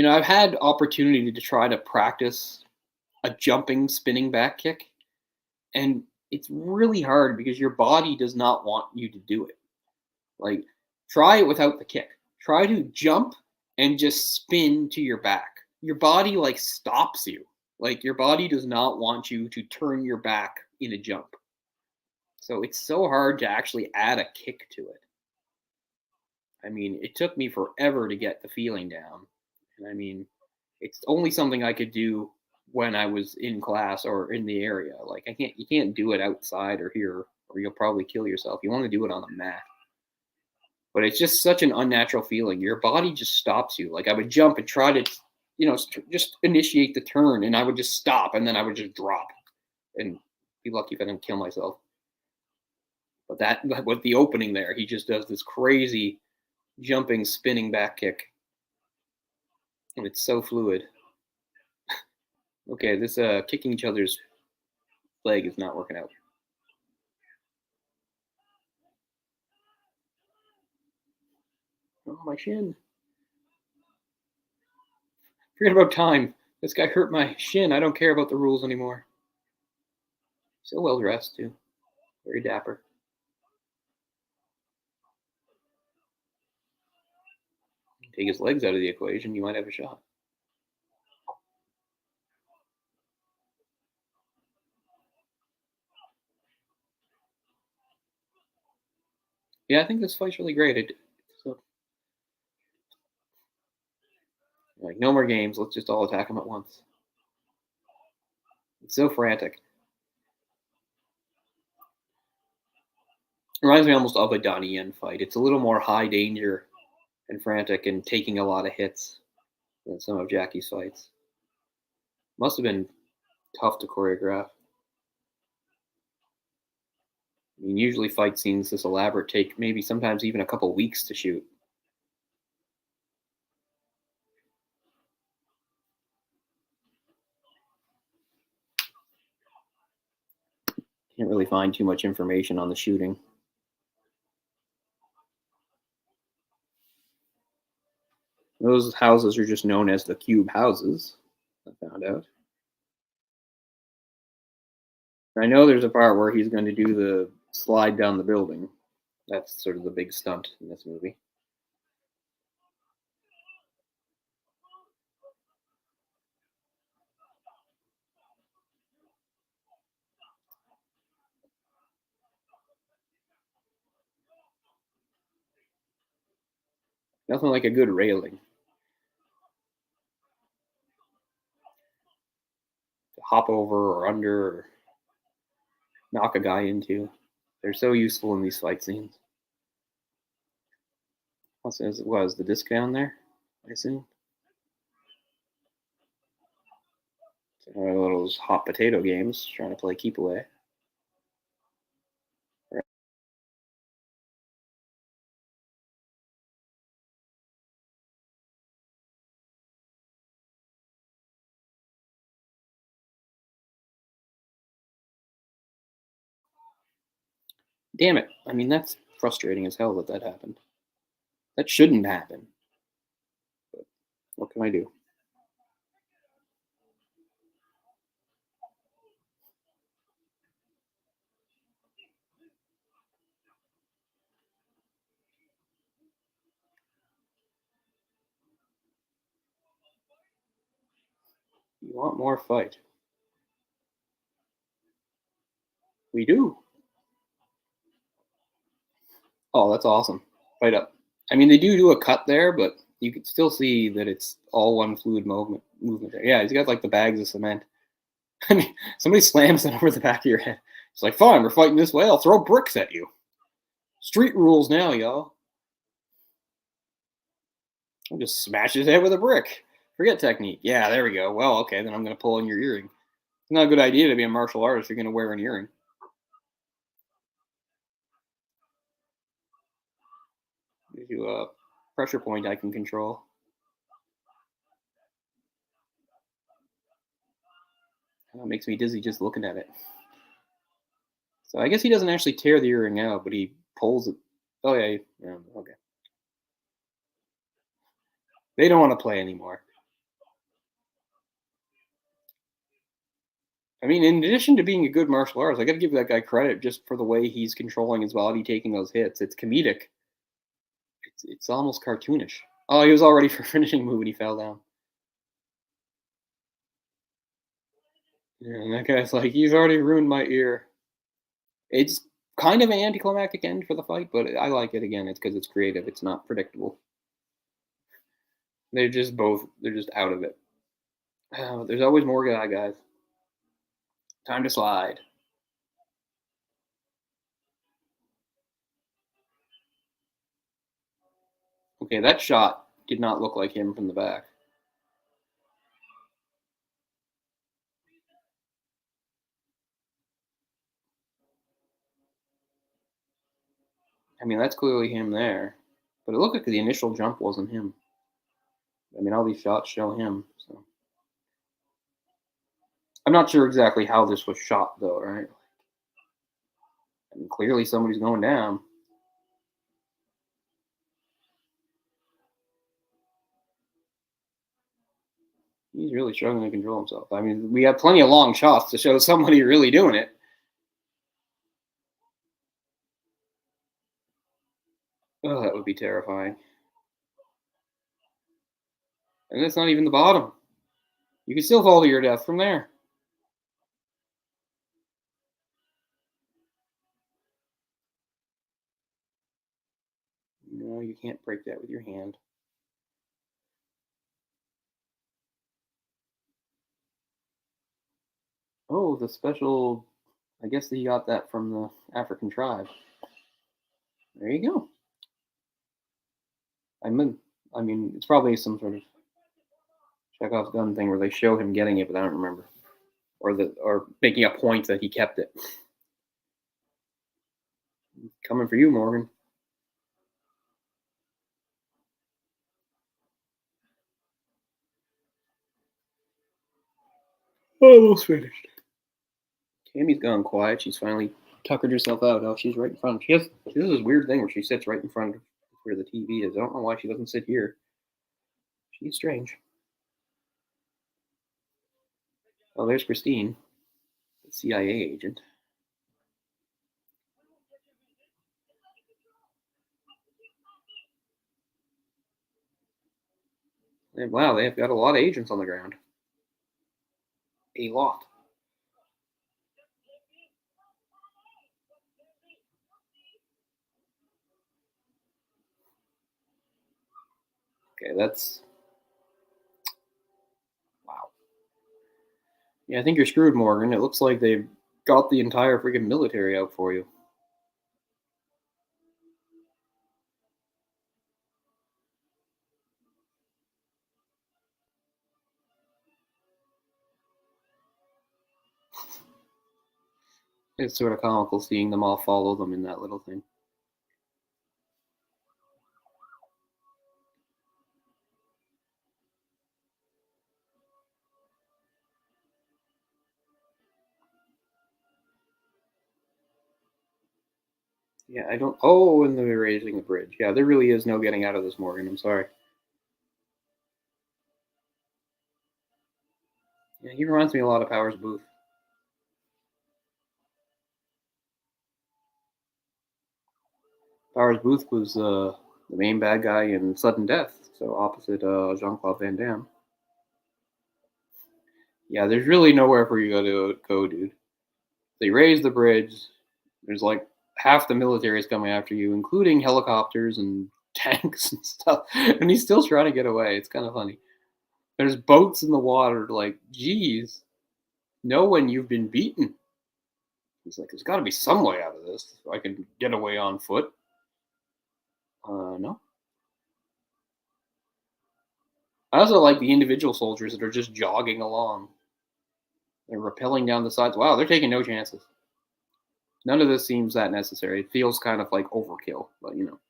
Speaker 1: I've had opportunity to try to practice a jumping spinning back kick, and it's really hard because your body does not want you to do it. Like, try it without the kick. Try to jump and just spin to your back. Your body like stops you. Like your body does not want you to turn your back in a jump. So it's so hard to actually add a kick to it. I mean, it took me forever to get the feeling down. And I mean, it's only something I could do when I was in class or in the area. Like you can't do it outside or here or you'll probably kill yourself. You want to do it on a mat. But it's just such an unnatural feeling. Your body just stops you. Like I would jump and try to, just initiate the turn, and I would just stop, and then I would just drop, and be lucky if I didn't kill myself. But that with the opening there, he just does this crazy jumping, spinning back kick, and it's so fluid. Okay, this kicking each other's leg is not working out. Oh, my shin. Forget about time. This guy hurt my shin. I don't care about the rules anymore. So well dressed, too. Very dapper. Take his legs out of the equation, you might have a shot. Yeah, I think this fight's really great. Like, no more games. Let's just all attack him at once. It's so frantic. Reminds me almost of a Donnie Yen fight. It's a little more high danger and frantic and taking a lot of hits than some of Jackie's fights. Must have been tough to choreograph. I mean, usually fight scenes this elaborate take maybe sometimes even a couple weeks to shoot. Can't really find too much information on the shooting. Those houses are just known as the cube houses, I found out. I know there's a part where he's going to do slide down the building. That's sort of the big stunt in this movie. Nothing like a good railing to hop over or under or knock a guy into. They're so useful in these fight scenes. Was the disc down there? I assume. One of those hot potato games, trying to play keep away. Damn it! I mean, that's frustrating as hell that that happened. That shouldn't happen. But what can I do? You want more fight? We do. Oh, that's awesome. Right up. I mean, they do a cut there, but you can still see that it's all one fluid movement there. Yeah, he's got like the bags of cement. I mean, somebody slams it over the back of your head. It's like, fine, we're fighting this way. I'll throw bricks at you. Street rules now, y'all. I'll just smash his head with a brick. Forget technique. Yeah, there we go. Well, okay, then I'm going to pull on your earring. It's not a good idea to be a martial artist if you're going to wear an earring. Gives you a pressure point I can control. It makes me dizzy just looking at it. So I guess he doesn't actually tear the earring out, but he pulls it. Oh yeah, yeah, okay. They don't want to play anymore. I mean, in addition to being a good martial artist, I got to give that guy credit just for the way he's controlling his body, taking those hits. It's comedic. It's almost cartoonish. Oh, he was already for finishing move when he fell down. Yeah, and that guy's like, he's already ruined my ear. It's kind of an anticlimactic end for the fight, but I like it again. It's because it's creative. It's not predictable. They're just out of it. There's always more guys. Time to slide. Okay, that shot did not look like him from the back. I mean, that's clearly him there, but it looked like the initial jump wasn't him. I mean, all these shots show him. So I'm not sure exactly how this was shot, though. Right? I mean, clearly somebody's going down. He's really struggling to control himself. I mean, we have plenty of long shots to show somebody really doing it. Oh, that would be terrifying. And that's not even the bottom. You can still fall to your death from there. No, you can't break that with your hand. Oh, the special. I guess he got that from the African tribe. There you go. I mean, it's probably some sort of Chekhov's gun thing where they show him getting it, but I don't remember, or making a point that he kept it. Coming for you, Morgan. Almost finished. Tammy's gone quiet. She's finally tuckered herself out. Oh, she's right in front. She does this weird thing where she sits right in front of where the TV is. I don't know why she doesn't sit here. She's strange. Oh, there's Christine, the CIA agent. And wow, they've got a lot of agents on the ground. A lot. Okay, that's wow. Yeah, I think you're screwed, Morgan. It looks like they've got the entire freaking military out for you. It's sort of comical seeing them all follow them in that little thing. Yeah, I don't. Oh, and they're raising the bridge. Yeah, there really is no getting out of this, Morgan. I'm sorry. Yeah, he reminds me a lot of Powers Booth. Powers Booth was the main bad guy in Sudden Death, so opposite Jean Claude Van Damme. Yeah, there's really nowhere for you to go, dude. They raise the bridge. There's like half the military is coming after you, including helicopters and tanks and stuff. And he's still trying to get away. It's kind of funny. There's boats in the water. Like, geez, know when you've been beaten. He's like, there's got to be some way out of this. So I can get away on foot. No. I also like the individual soldiers that are just jogging along. They're rappelling down the sides. Wow, they're taking no chances. None of this seems that necessary. It feels kind of like overkill, but you know.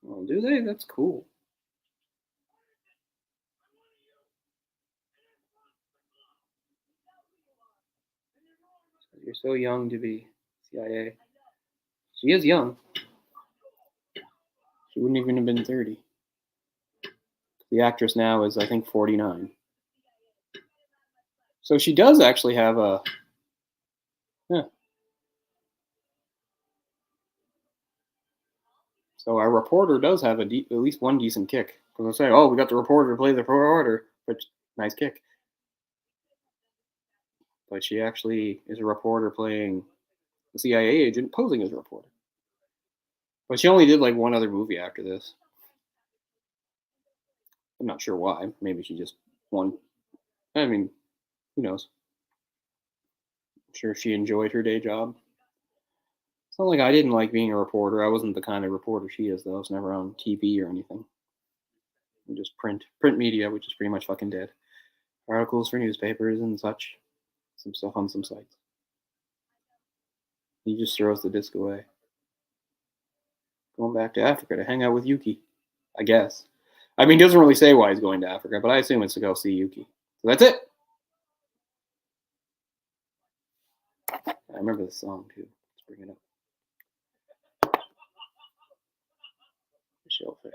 Speaker 1: Well, do they? That's cool. You're so young to be CIA. She is young. She wouldn't even have been 30. The actress now is, I think, 49. So she does actually have a. Yeah. So our reporter does have at least one decent kick. Because I say, oh, we got the reporter to play the reporter, which nice kick. But she actually is a reporter playing a CIA agent posing as a reporter. But she only did like one other movie after this. I'm not sure why. Maybe she just won. I mean, who knows? I'm sure she enjoyed her day job. It's not like I didn't like being a reporter. I wasn't the kind of reporter she is, though. I was never on TV or anything. Just print media, which is pretty much fucking dead. Articles for newspapers and such. Some stuff on some sites. He just throws the disc away. Going back to Africa to hang out with Yuki, I guess. I mean, he doesn't really say why he's going to Africa, but I assume it's to go see Yuki. So that's it. I remember the song too. Let's bring it up. Michelle Fair.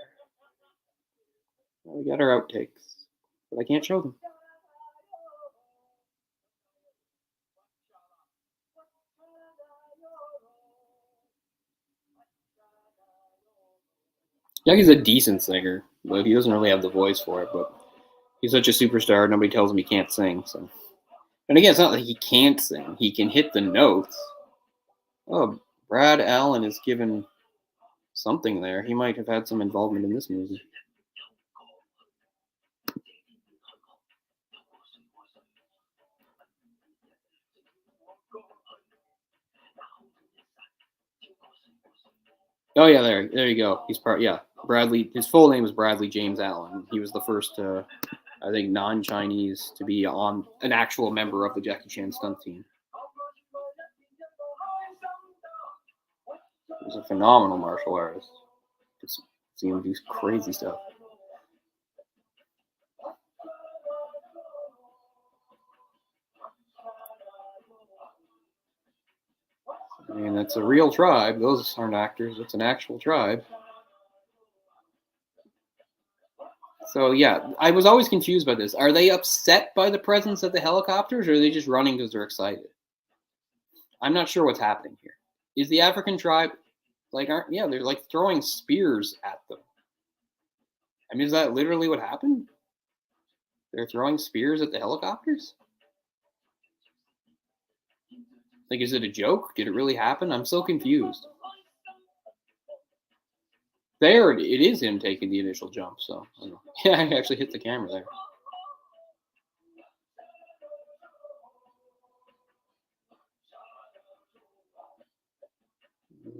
Speaker 1: Well, we got our outtakes, but I can't show them. Yeah, he's a decent singer, but he doesn't really have the voice for it. But he's such a superstar, nobody tells him he can't sing. So, and again, it's not like he can't sing; he can hit the notes. Oh, Brad Allen is given something there. He might have had some involvement in this movie. Oh yeah, there you go. He's part. Yeah, Bradley. His full name is Bradley James Allen. He was the first, I think, non-Chinese to be on an actual member of the Jackie Chan stunt team. He's a phenomenal martial artist. Just see him do crazy stuff. I mean, it's a real tribe. Those aren't actors. It's an actual tribe. So yeah, I was always confused by this. Are they upset by the presence of the helicopters, or are they just running because they're excited? I'm not sure what's happening here. Is the African tribe like aren't yeah, they're like throwing spears at them. I mean, is that literally what happened? They're throwing spears at the helicopters? Like, is it a joke? Did it really happen? I'm so confused. There, it is him taking the initial jump. So, I don't know. Yeah, I actually hit the camera there.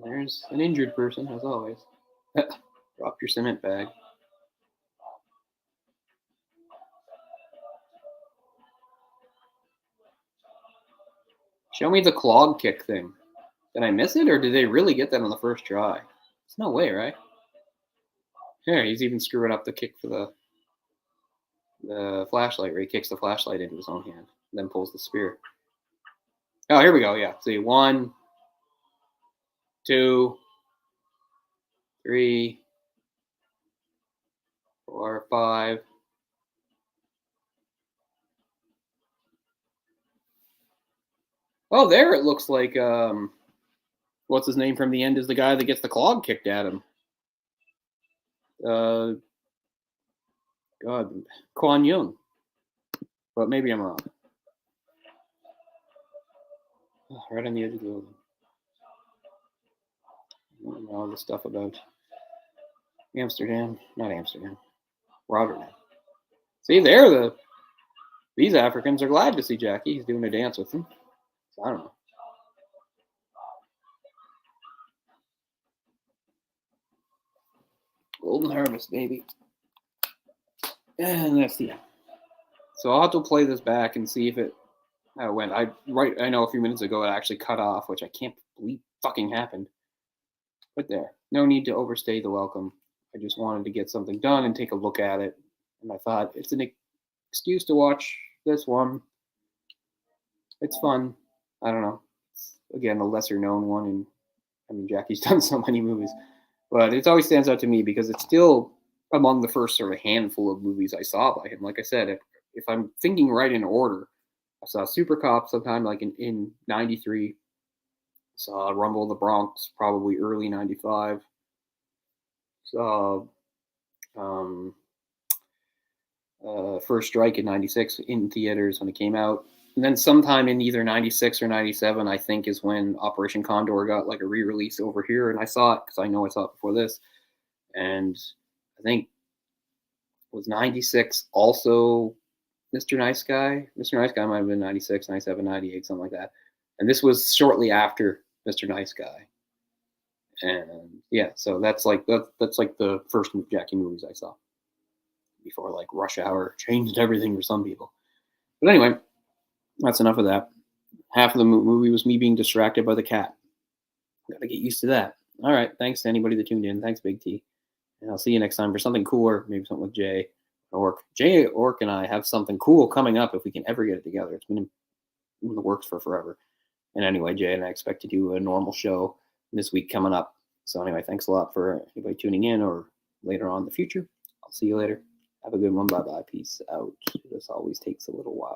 Speaker 1: There's an injured person, as always. Drop your cement bag. Show me the clog kick thing. Did I miss it, or did they really get that on the first try? There's no way, right? Here, he's even screwing up the kick for the flashlight, where he kicks the flashlight into his own hand, then pulls the spear. Oh, here we go. Yeah. See, 1, 2, 3, 4, 5. Oh, there it looks like what's his name from the end is the guy that gets the clog kicked at him. Uh, God, Kwan Young. But maybe I'm wrong. Oh, right on the edge of the building. All the stuff about Amsterdam, not Amsterdam, Rotterdam. See, these Africans are glad to see Jackie. He's doing a dance with them. So, I don't know. Golden Harvest, baby. And that's the end. So I'll have to play this back and see if it went. I know a few minutes ago it actually cut off, which I can't believe fucking happened. But there, no need to overstay the welcome. I just wanted to get something done and take a look at it, and I thought it's an excuse to watch this one. It's fun. I don't know. It's, again, a lesser known one, and I mean Jackie's done so many movies, but it always stands out to me because it's still among the first sort of handful of movies I saw by him. Like I said, if I'm thinking right in order, I saw Super Cop sometime like in '93. Saw Rumble in the Bronx probably early '95. Saw um, First Strike in '96 in theaters when it came out. And then sometime in either '96 or '97, I think, is when Operation Condor got like a re-release over here, and I saw it because I know I saw it before this. And I think was '96 also Mr. Nice Guy. Mr. Nice Guy might have been '96, '97, '98, something like that. And this was shortly after Mr. Nice Guy. And yeah, so that's like the first Jackie movies I saw before like Rush Hour changed everything for some people. But anyway, that's enough of that. Half of the movie was me being distracted by the cat. Gotta get used to that. All right, thanks to anybody that tuned in. Thanks, Big T. And I'll see you next time for something cooler, maybe something with Jay Ork. Jay Ork and I have something cool coming up if we can ever get it together. It's been in the works for forever. And anyway, Jay and I expect to do a normal show this week coming up. So anyway, thanks a lot for anybody tuning in or later on in the future. I'll see you later. Have a good one. Bye-bye. Peace out. This always takes a little while.